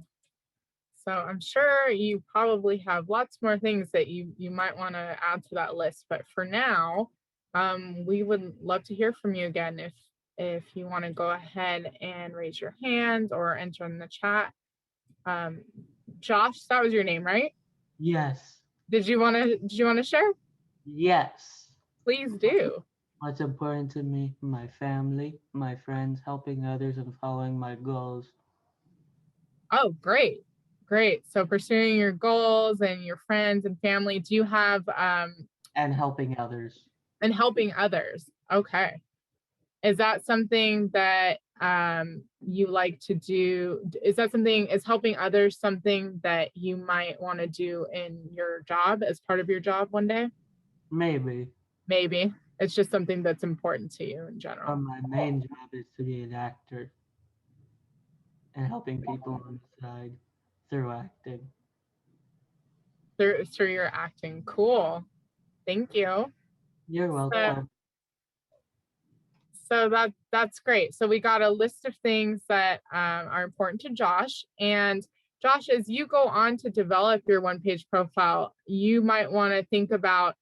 So I'm sure you probably have lots more things that you might want to add to that list, but for now, we would love to hear from you again if you want to go ahead and raise your hand or enter in the chat. Josh, that was your name, right? Yes. Did you want to share? Yes. Please do. What's important to me, my family, my friends, helping others, and following my goals. Oh, great. Great. So pursuing your goals and your friends and family. Do you have And helping others. and helping others? Okay. Is that something that you like to do? Is helping others something that you might want to do in your job as part of your job one day? Maybe. Maybe. It's just something that's important to you in general. Or my main job is to be an actor and helping people on the side through acting. Through your acting. Cool. Thank you. You're welcome. So that's great. So we got a list of things that are important to Josh. And Josh, as you go on to develop your one-page profile, you might want to think about,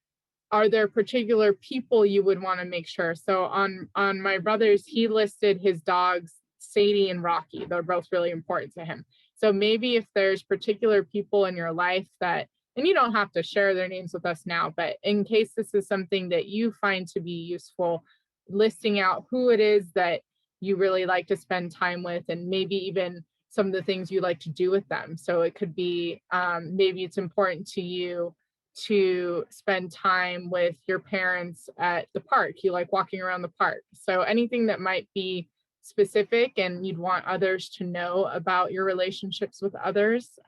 are there particular people you would want to make sure? So on my brother's, he listed his dogs, Sadie and Rocky. They're both really important to him. So maybe if there's particular people in your life that, and you don't have to share their names with us now, but in case this is something that you find to be useful, listing out who it is that you really like to spend time with, and maybe even some of the things you like to do with them. So it could be maybe it's important to you to spend time with your parents at the park. You like walking around the park. So anything that might be specific and you'd want others to know about your relationships with others,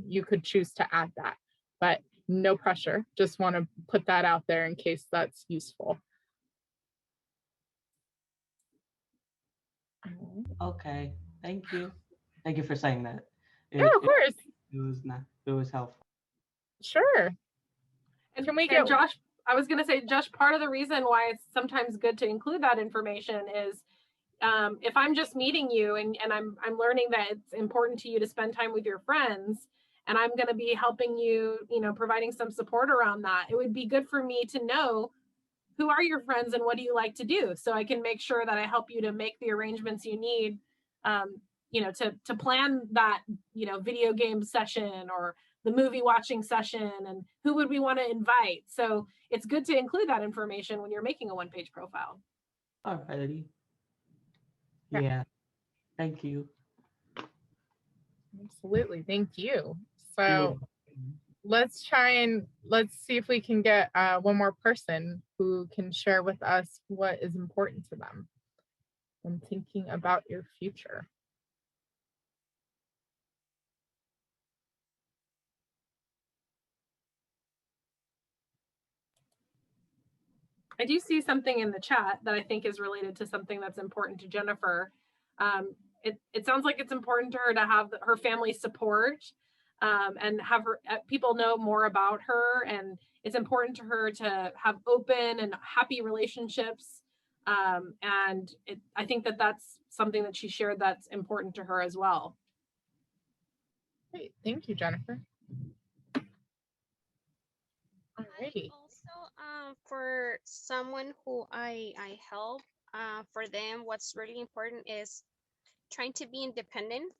you could choose to add that, but no pressure. Just want to put that out there in case that's useful. Okay. Thank you. Thank you for saying that. Yeah, of course. It was helpful. Sure. And can we get Josh? I was going to say, Josh, part of the reason why it's sometimes good to include that information is if I'm just meeting you and I'm learning that it's important to you to spend time with your friends, and I'm going to be helping you, providing some support around that, it would be good for me to know who are your friends and what do you like to do, so I can make sure that I help you to make the arrangements you need, to plan that, video game session or the movie watching session, and who would we want to invite. So it's good to include that information when you're making a one-page profile. Alrighty. Yeah. Thank you. Absolutely. Thank you. So let's see if we can get one more person who can share with us what is important to them when thinking about your future. I do see something in the chat that I think is related to something that's important to Jennifer. It sounds like it's important to her to have her family support, and have people know more about her, and it's important to her to have open and happy relationships. And I think that that's something that she shared that's important to her as well. Great, thank you, Jennifer. Alrighty. Also, for someone who I help, for them, what's really important is trying to be independent.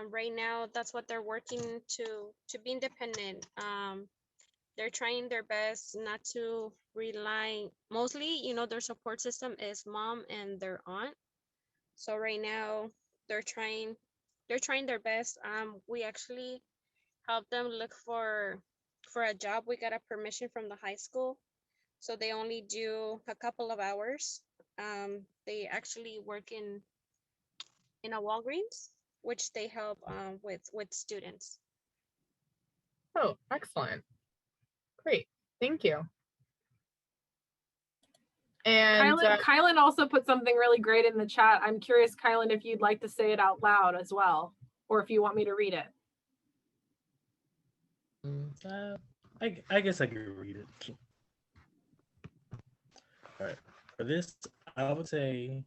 Right now, that's what they're working to be independent. They're trying their best not to rely, mostly, their support system is mom and their aunt. So right now, they're trying their best. We actually help them look for a job. We got a permission from the high school, so they only do a couple of hours. They actually work in a Walgreens, which they help with students. Oh, excellent. Great. Thank you. And Kylan also put something really great in the chat. I'm curious, Kylan, if you'd like to say it out loud as well, or if you want me to read it. I guess I could read it. All right. For this, I would say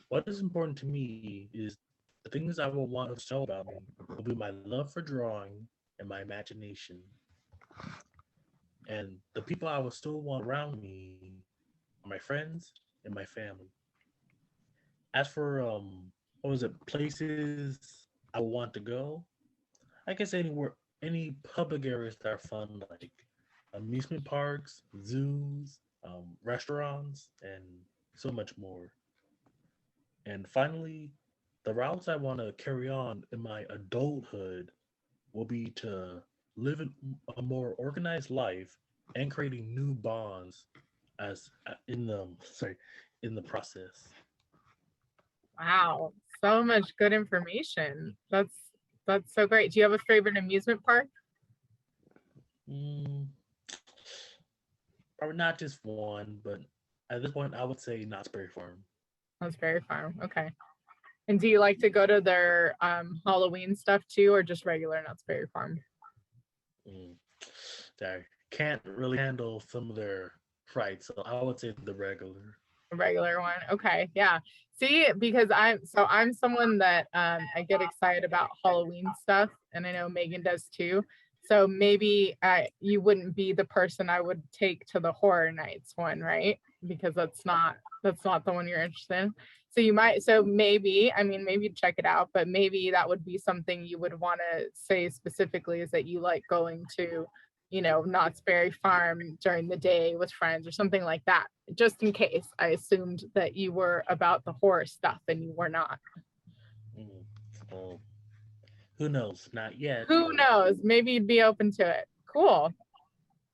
what is important to me is the things I will want to show about me will be my love for drawing and my imagination. And the people I will still want around me are my friends and my family. As for what was it, places I would want to go, I guess anywhere, any public areas that are fun, like amusement parks, zoos, restaurants, and so much more. And finally, the routes I want to carry on in my adulthood will be to live a more organized life and creating new bonds as in the sorry in the process. Wow, so much good information. That's so great. Do you have a favorite amusement park? Mm, probably not just one, but at this point, I would say Knott's Berry Farm. That's very fun. Okay. And do you like to go to their Halloween stuff too, or just regular Knott's Berry Farm? Mm. I can't really handle some of their frights, so I would say the regular. A regular one. Okay. Yeah. See, because I'm someone that I get excited about Halloween stuff, and I know Megan does too. So maybe you wouldn't be the person I would take to the horror nights one, right? Because that's not the one you're interested in. So you might, so maybe, I mean, maybe check it out, but maybe that would be something you would want to say specifically, is that you like going to, Knott's Berry Farm during the day with friends or something like that. Just in case, I assumed that you were about the horror stuff and you were not. Mm. Well, who knows? Not yet. Who knows? Maybe you'd be open to it. Cool.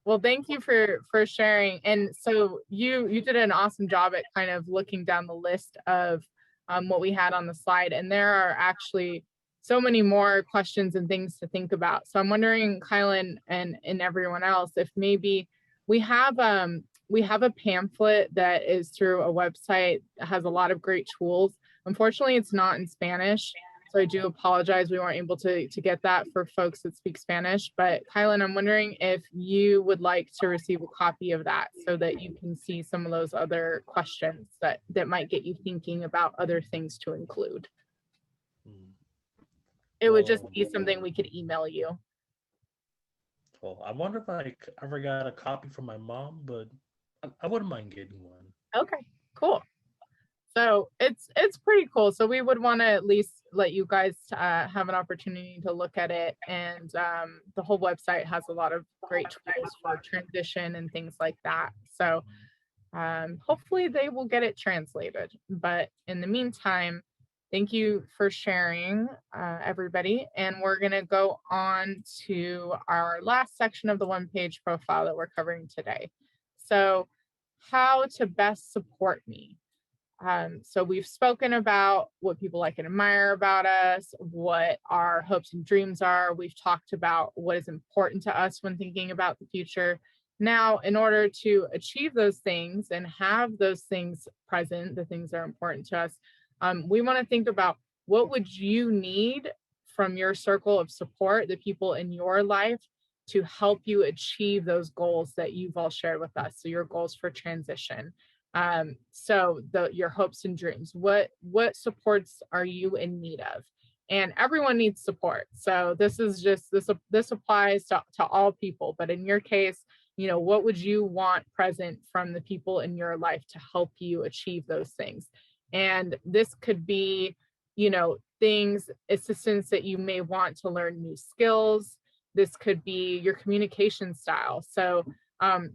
Well, thank you for sharing. And so you did an awesome job at kind of looking down the list of what we had on the slide. And there are actually so many more questions and things to think about. So I'm wondering, Kylan and everyone else, if maybe we have a pamphlet that is through a website that has a lot of great tools. Unfortunately, it's not in Spanish. So I do apologize. We weren't able to get that for folks that speak Spanish. But Kylan, I'm wondering if you would like to receive a copy of that so that you can see some of those other questions that might get you thinking about other things to include. It would just be something we could email you. Well, I wonder if I ever got a copy from my mom, but I wouldn't mind getting one. Okay, cool. So it's pretty cool. So we would want to at least let you guys have an opportunity to look at it. And the whole website has a lot of great tools for transition and things like that. So hopefully they will get it translated. But in the meantime, thank you for sharing, everybody. And we're going to go on to our last section of the one-page profile that we're covering today. So how to best support me. So we've spoken about what people like and admire about us, what our hopes and dreams are. We've talked about what is important to us when thinking about the future. Now, in order to achieve those things and have those things present, the things that are important to us, we want to think about what would you need from your circle of support, the people in your life, to help you achieve those goals that you've all shared with us. So your goals for transition. So your hopes and dreams, what supports are you in need of? And everyone needs support. So this is just, this applies to all people, but in your case, what would you want present from the people in your life to help you achieve those things? And this could be, things, assistance that you may want to learn new skills. This could be your communication style. So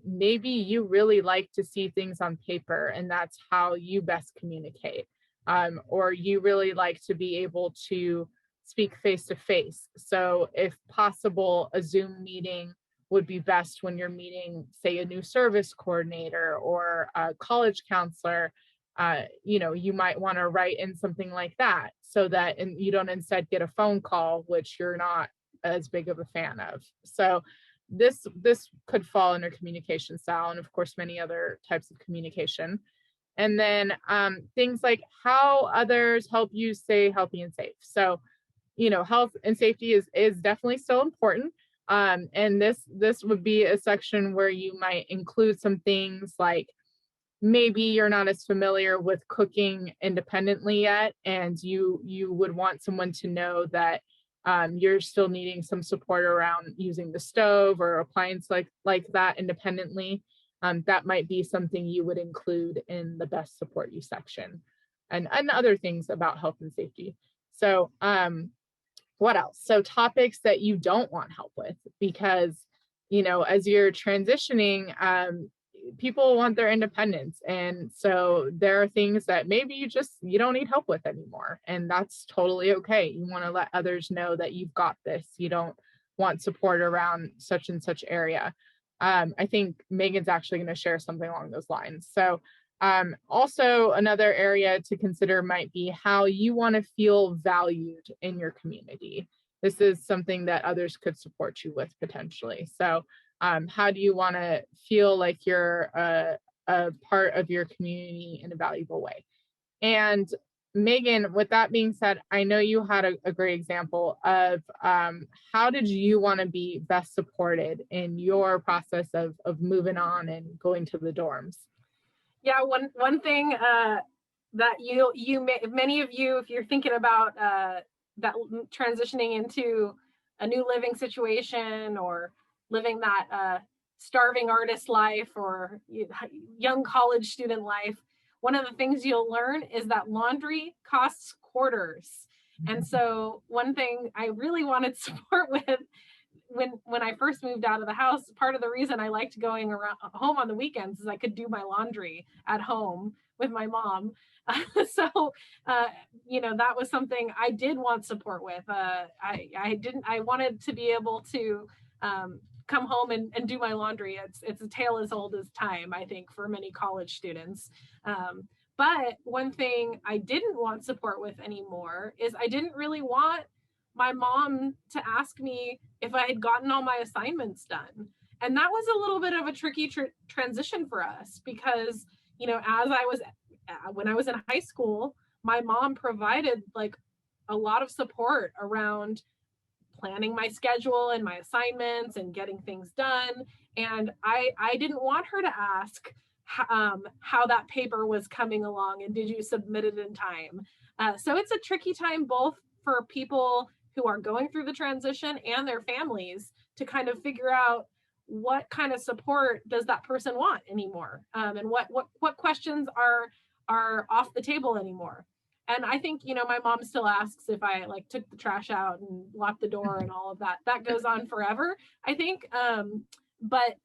maybe you really like to see things on paper and that's how you best communicate. Or you really like to be able to speak face to face. So if possible, a Zoom meeting would be best when you're meeting, say, a new service coordinator or a college counselor. You might want to write in something like that so that you don't instead get a phone call, which you're not as big of a fan of. So this could fall under communication style, and of course many other types of communication. And then things like how others help you stay healthy and safe. So health and safety is definitely still important. And this would be a section where you might include some things like maybe you're not as familiar with cooking independently yet, and you would want someone to know that you're still needing some support around using the stove or appliance like that independently. That might be something you would include in the best support you section, and other things about health and safety. So what else? So topics that you don't want help with, because, as you're transitioning, people want their independence. And so there are things that maybe you don't need help with anymore. And that's totally okay. You want to let others know that you've got this. You don't want support around such and such area. I think Megan's actually going to share something along those lines. So also, another area to consider might be how you want to feel valued in your community. This is something that others could support you with potentially. So how do you want to feel like you're a part of your community in a valuable way? And Megan, with that being said, I know you had a great example of how did you want to be best supported in your process of moving on and going to the dorms? Yeah, one thing that many of you, if you're thinking about that transitioning into a new living situation or living that starving artist life or young college student life, one of the things you'll learn is that laundry costs quarters. And so one thing I really wanted support with when I first moved out of the house, part of the reason I liked going around home on the weekends is I could do my laundry at home with my mom. So that was something I did want support with. I wanted to be able to come home and do my laundry. It's a tale as old as time, I think, for many college students. But one thing I didn't want support with anymore is I didn't really want my mom to ask me if I had gotten all my assignments done. And that was a little bit of a tricky transition for us because, when I was in high school, my mom provided like a lot of support around planning my schedule and my assignments and getting things done. And I didn't want her to ask how that paper was coming along and did you submit it in time. So it's a tricky time both for people who are going through the transition and their families to kind of figure out what kind of support does that person want anymore, and what questions are off the table anymore. And I think, my mom still asks if I like took the trash out and locked the door and all of that. That goes on forever, I think. But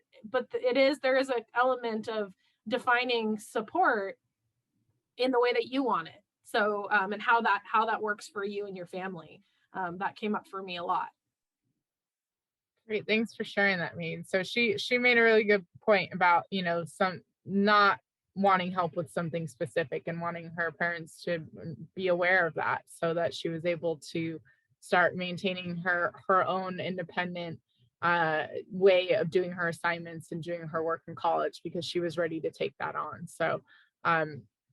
there is an element of defining support in the way that you want it. So, and how that works for you and your family. That came up for me a lot. Great, thanks for sharing that, Megan. So she made a really good point about, some not wanting help with something specific and wanting her parents to be aware of that so that she was able to start maintaining her own independent way of doing her assignments and doing her work in college because she was ready to take that on. So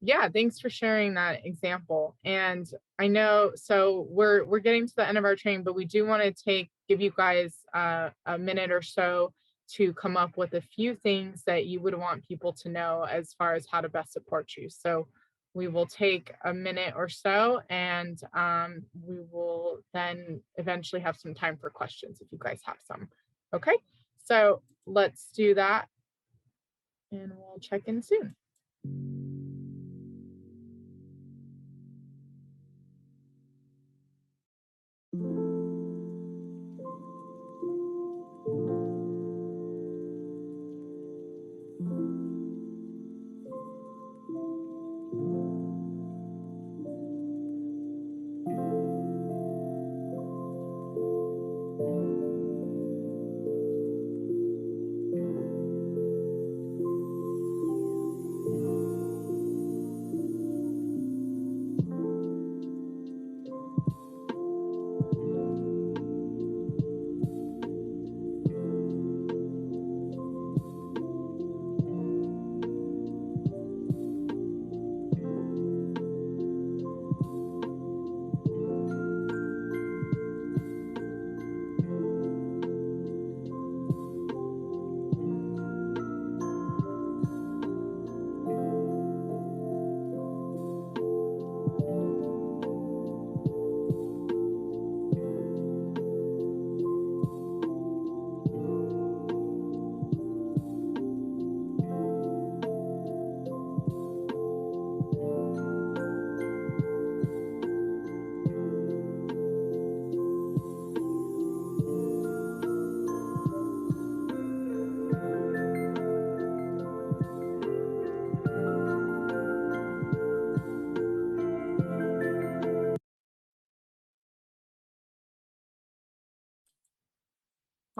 yeah, thanks for sharing that example. And I know, so we're getting to the end of our training, but we do want to give you guys a minute or so to come up with a few things that you would want people to know as far as how to best support you. So we will take a minute or so, and we will then eventually have some time for questions if you guys have some. Okay, so let's do that, and we'll check in soon.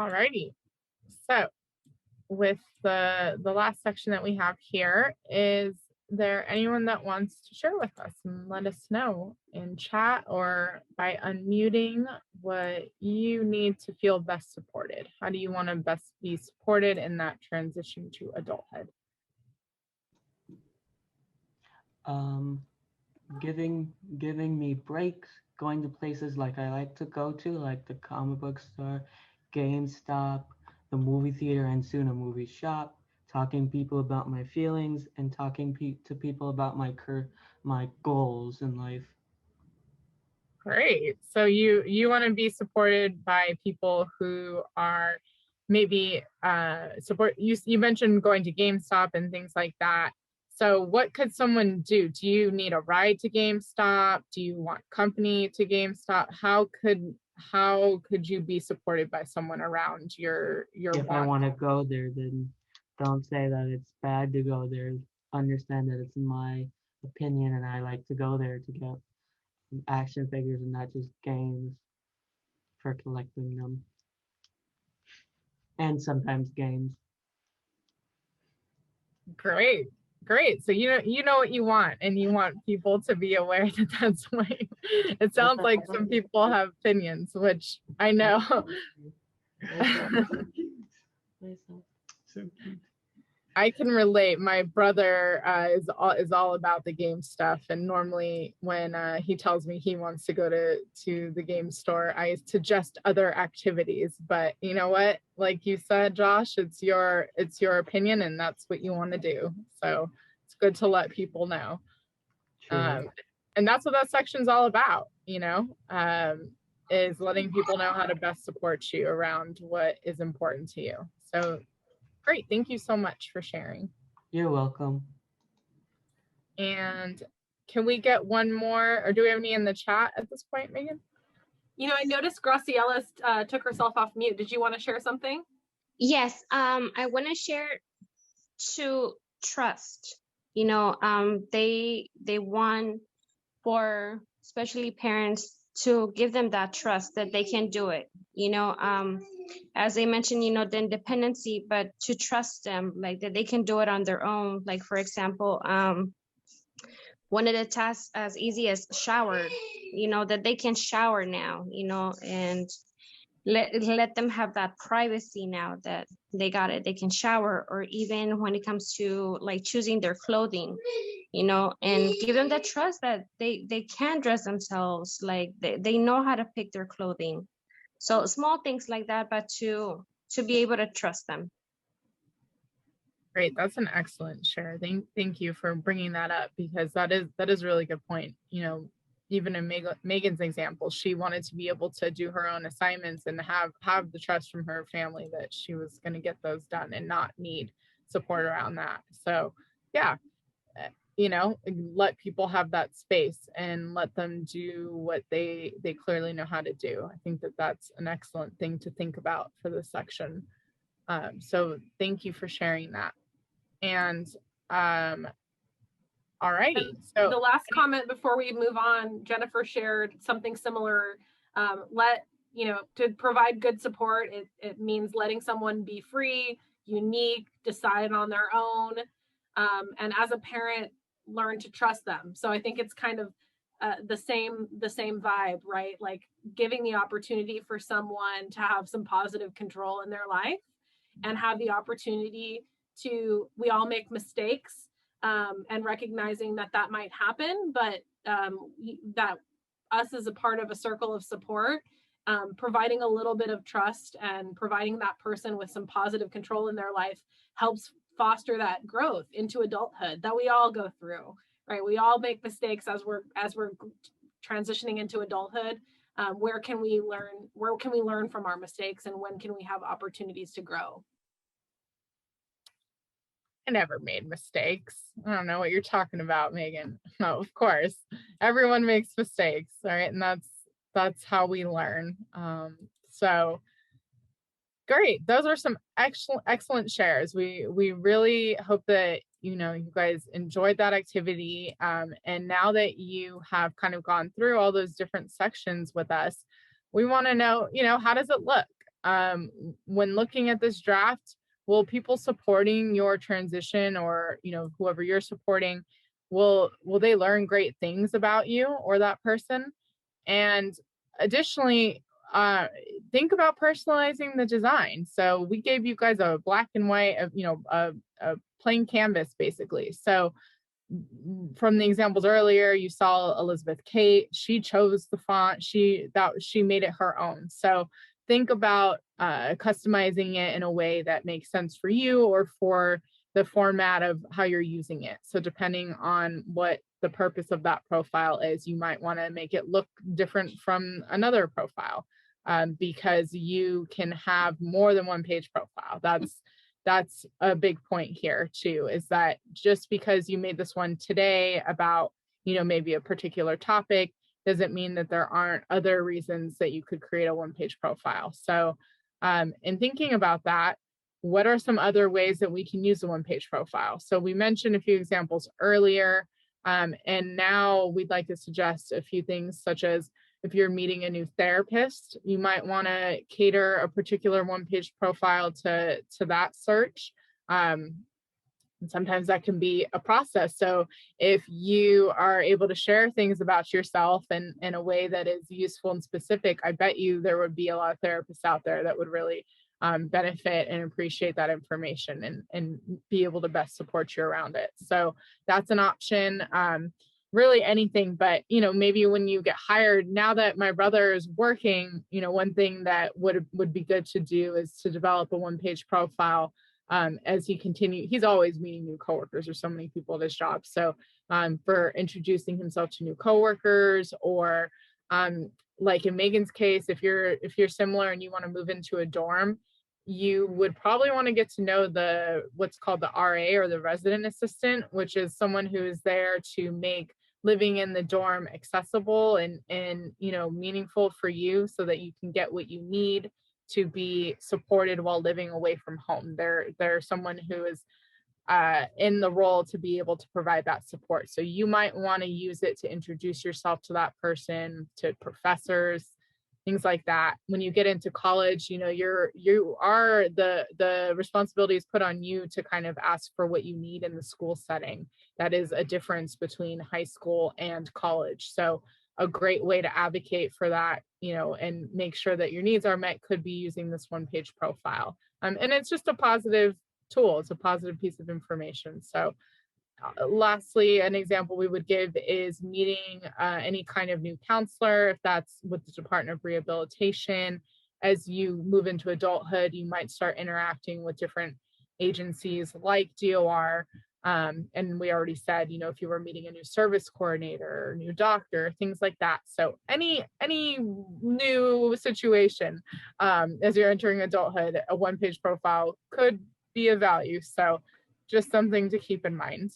Alrighty. So with the last section that we have here, is there anyone that wants to share with us and let us know in chat or by unmuting what you need to feel best supported? How do you want to best be supported in that transition to adulthood? Giving me breaks, going to places like I like to go to, like the comic book store, GameStop, the movie theater, and soon a movie shop, talking people about my feelings and talking to people about my goals in life. Great. So you want to be supported by people who are maybe support you mentioned going to GameStop and things like that. So what could someone do? Do you need a ride to GameStop? Do you want company to GameStop? How could you be supported by someone around your If I want to go there, then don't say that it's bad to go there. Understand that it's my opinion and I like to go there to get action figures and not just games for collecting them. And sometimes games. Great. So you know what you want, and you want people to be aware that that's what it sounds like. Some people have opinions, which I know. So cute. I can relate. My brother is all about the game stuff, and normally when he tells me he wants to go to the game store, I suggest other activities. But you know what? Like you said, Josh, it's your opinion, and that's what you want to do. So it's good to let people know. And that's what that section's all about. Is letting people know how to best support you around what is important to you. So. Great. Thank you so much for sharing. You're welcome. And can we get one more, or do we have any in the chat at this point, Megan? I noticed Graciela took herself off mute. Did you want to share something? Yes, I want to share to trust. They want for especially parents to give them that trust that they can do it. As I mentioned, the independency, but to trust them, like that they can do it on their own. Like for example, one of the tasks as easy as shower, that they can shower now, and let them have that privacy now that they got it. They can shower, or even when it comes to like choosing their clothing, and give them that trust that they can dress themselves, like they know how to pick their clothing. So small things like that, but to be able to trust them. Great. That's an excellent share. Thank you for bringing that up, because that is a really good point. Even in Megan's example, she wanted to be able to do her own assignments and have the trust from her family that she was going to get those done and not need support around that. So yeah, let people have that space and let them do what they clearly know how to do. I think that that's an excellent thing to think about for this section. So thank you for sharing that. And all righty. So the last comment before we move on, Jennifer shared something similar. To provide good support, it means letting someone be free, unique, decide on their own, and as a parent, learn to trust them. So I think it's kind of the same vibe, right? Like giving the opportunity for someone to have some positive control in their life and have the opportunity we all make mistakes, and recognizing that might happen, but that us as a part of a circle of support, providing a little bit of trust and providing that person with some positive control in their life helps foster that growth into adulthood that we all go through, right? We all make mistakes as we're transitioning into adulthood. Where can we learn from our mistakes, and when can we have opportunities to grow? I never made mistakes. I don't know what you're talking about, Megan. No, of course. Everyone makes mistakes, all right? And that's how we learn. So great. Those are some excellent shares. We really hope that you guys enjoyed that activity. And now that you have kind of gone through all those different sections with us, we want to know, how does it look? when looking at this draft, will people supporting your transition, or whoever you're supporting, will they learn great things about you or that person? And additionally, think about personalizing the design. So we gave you guys a black and white, a plain canvas basically. So from the examples earlier, you saw Elizabeth Kate. She chose the font. She made it her own. So think about customizing it in a way that makes sense for you or for the format of how you're using it. So depending on what the purpose of that profile is, you might want to make it look different from another profile, because you can have more than one page profile. That's a big point here too, is that just because you made this one today about, maybe a particular topic, doesn't mean that there aren't other reasons that you could create a one-page profile. So in thinking about that, what are some other ways that we can use a one-page profile? So we mentioned a few examples earlier, and now we'd like to suggest a few things, such as if you're meeting a new therapist, you might want to cater a particular one-page profile to that search. And sometimes that can be a process. So if you are able to share things about yourself in a way that is useful and specific, I bet you there would be a lot of therapists out there that would really benefit and appreciate that information and be able to best support you around it. So that's an option. Really anything, but maybe when you get hired, now that my brother is working, one thing that would be good to do is to develop a one-page profile as he continue. He's always meeting new coworkers. There's so many people at his job. So for introducing himself to new coworkers, or like in Megan's case, if you're similar and you want to move into a dorm, you would probably want to get to know what's called the RA, or the resident assistant, which is someone who is there to make living in the dorm accessible and meaningful for you, so that you can get what you need to be supported while living away from home. They're someone who is in the role to be able to provide that support. So you might want to use it to introduce yourself to that person, to professors, things like that. When you get into college, the responsibility is put on you to kind of ask for what you need in the school setting. That is a difference between high school and college. So a great way to advocate for that, and make sure that your needs are met, could be using this one-page profile. And it's just a positive tool. It's a positive piece of information. So lastly, an example we would give is meeting any kind of new counselor, if that's with the Department of Rehabilitation. As you move into adulthood, you might start interacting with different agencies like DOR. And we already said, if you were meeting a new service coordinator, or new doctor, things like that. So any new situation, as you're entering adulthood, a one-page profile could be of value. So just something to keep in mind.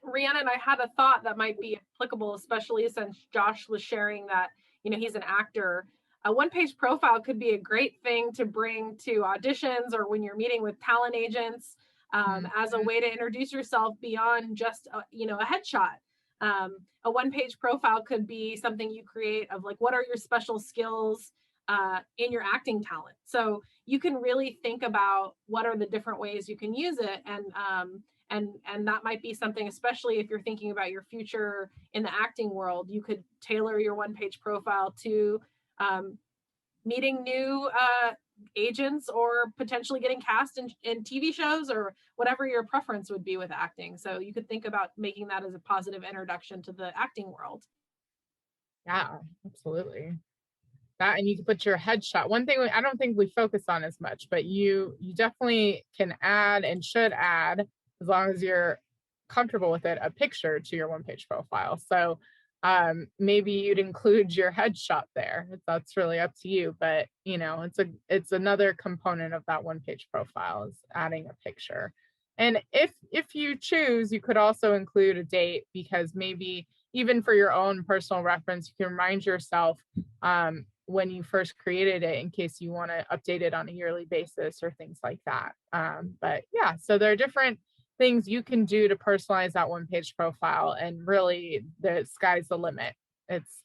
Rhiannon, I had a thought that might be applicable, especially since Josh was sharing that, he's an actor. A one-page profile could be a great thing to bring to auditions, or when you're meeting with talent agents, as a way to introduce yourself beyond just a headshot. A one-page profile could be something you create of like, what are your special skills in your acting talent? So you can really think about what are the different ways you can use it, and that might be something, especially if you're thinking about your future in the acting world. You could tailor your one-page profile to meeting new agents, or potentially getting cast in TV shows, or whatever your preference would be with acting. So you could think about making that as a positive introduction to the acting world. Yeah, absolutely. That, and you can put your headshot. One thing I don't think we focus on as much, but you definitely can add, and should add, as long as you're comfortable with it, a picture to your one-page profile. So maybe you'd include your headshot there. That's really up to you, but it's another component of that one-page profile, is adding a picture. And if you choose, you could also include a date, because maybe even for your own personal reference, you can remind yourself when you first created it, in case you want to update it on a yearly basis or things like that. But yeah, so there are different things you can do to personalize that one-page profile, and really the sky's the limit.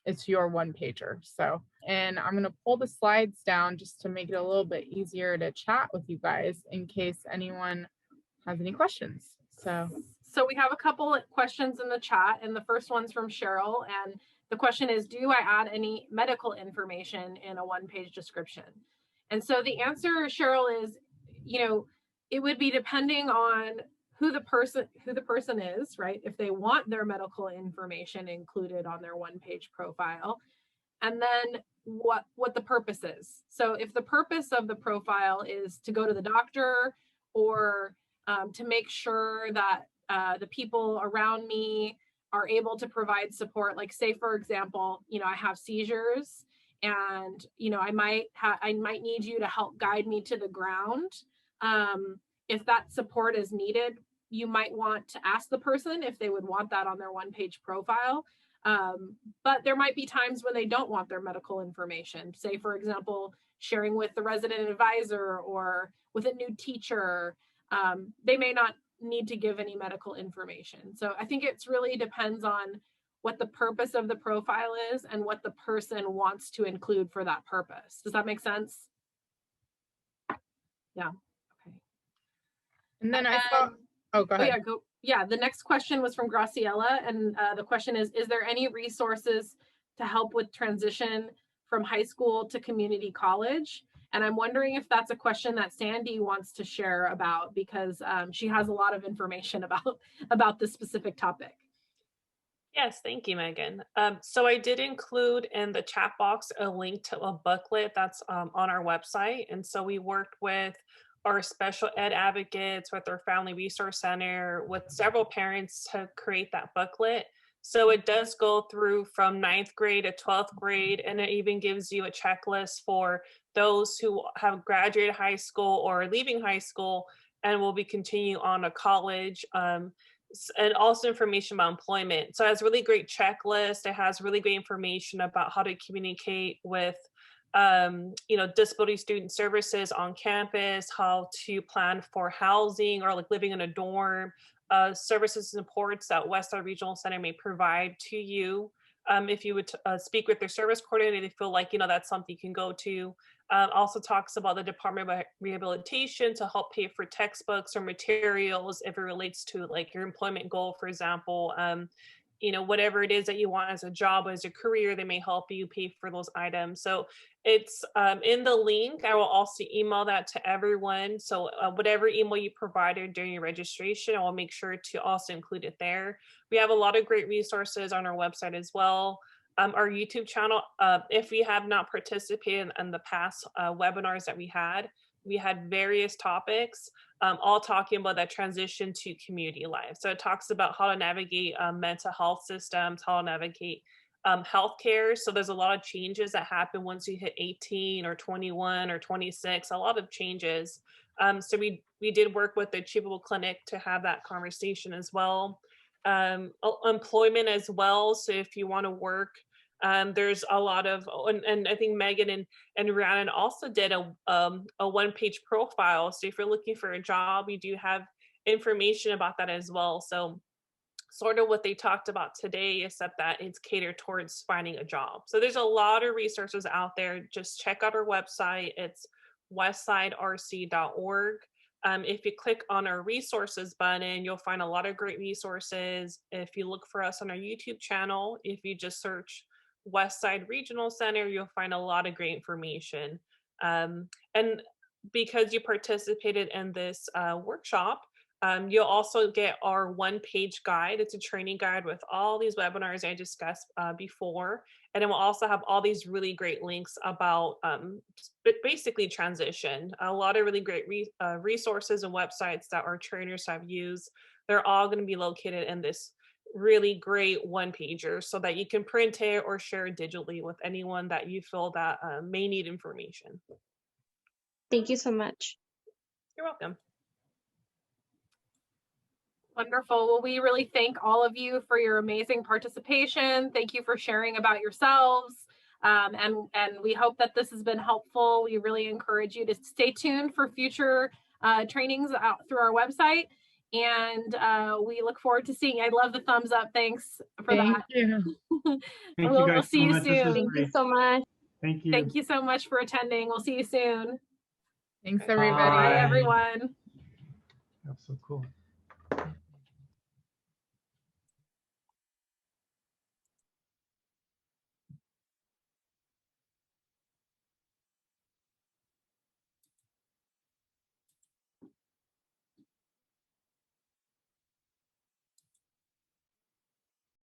It's your one pager. So and I'm going to pull the slides down just to make it a little bit easier to chat with you guys in case anyone has any questions. So we have a couple of questions in the chat, and the first one's from Cheryl, and the question is, do I add any medical information in a one-page description? And so the answer, Cheryl, is, it would be depending on who the person is, right? If they want their medical information included on their one-page profile, and then what the purpose is. So if the purpose of the profile is to go to the doctor, or to make sure that the people around me are able to provide support, like say, for example, I have seizures, and I might need you to help guide me to the ground. If that support is needed, you might want to ask the person if they would want that on their one-page profile. But there might be times when they don't want their medical information. Say, for example, sharing with the resident advisor or with a new teacher. They may not need to give any medical information. So I think it's really depends on what the purpose of the profile is and what the person wants to include for that purpose. Does that make sense? Yeah. Okay. And then I thought, oh, go ahead. Yeah, the next question was from Graciela, and the question is there any resources to help with transition from high school to community college? And I'm wondering if that's a question that Sandy wants to share about, because she has a lot of information about this specific topic. Yes, thank you, Megan. So I did include in the chat box a link to a booklet that's on our website. And so we worked with our special ed advocates, with our family resource center, with several parents to create that booklet. So it does go through from 9th grade to 12th grade, and it even gives you a checklist for those who have graduated high school or leaving high school and will be continuing on to college. And also information about employment. So it has a really great checklist. It has really great information about how to communicate with disability student services on campus, how to plan for housing or like living in a dorm, services and supports that Westside Regional Center may provide to you. If you would speak with their service coordinator, they feel like, that's something you can go to. Also talks about the Department of Rehabilitation to help pay for textbooks or materials if it relates to like your employment goal, for example. Whatever it is that you want as a job, as a career, they may help you pay for those items. So it's in the link. I will also email that to everyone. So whatever email you provided during your registration, I will make sure to also include it there. We have a lot of great resources on our website as well. Our YouTube channel, if we have not participated in the past webinars that we had various topics, all talking about that transition to community life. So it talks about how to navigate mental health systems, how to navigate healthcare. So there's a lot of changes that happen once you hit 18 or 21 or 26, a lot of changes. So we did work with the Achievable Clinic to have that conversation as well. Employment as well. So if you want to work, there's a lot of, and I think Megan and Rhiannon also did a one-page profile. So if you're looking for a job, you do have information about that as well. So sort of what they talked about today, except that it's catered towards finding a job. So there's a lot of resources out there. Just check out our website. It's westsidrc.org. If you click on our resources button, you'll find a lot of great resources. If you look for us on our YouTube channel, if you just search Westside Regional Center, you'll find a lot of great information. And because you participated in this workshop, you'll also get our one-page guide. It's a training guide with all these webinars I discussed before. And it will also have all these really great links about basically transition. A lot of really great resources and websites that our trainers have used. They're all going to be located in this really great one-pager so that you can print it or share it digitally with anyone that you feel that may need information. Thank you so much. You're welcome. Wonderful. Well, we really thank all of you for your amazing participation. Thank you for sharing about yourselves. And we hope that this has been helpful. We really encourage you to stay tuned for future trainings out through our website. And we look forward to seeing you. I love the thumbs up. Thanks for that. Thank you. Thank you We'll guys see so you much. This was soon. Thank you great. so much. Thank you. Thank you so much for attending. We'll see you soon. Thanks, Bye. everybody. Bye, Bye. everyone. That's so cool.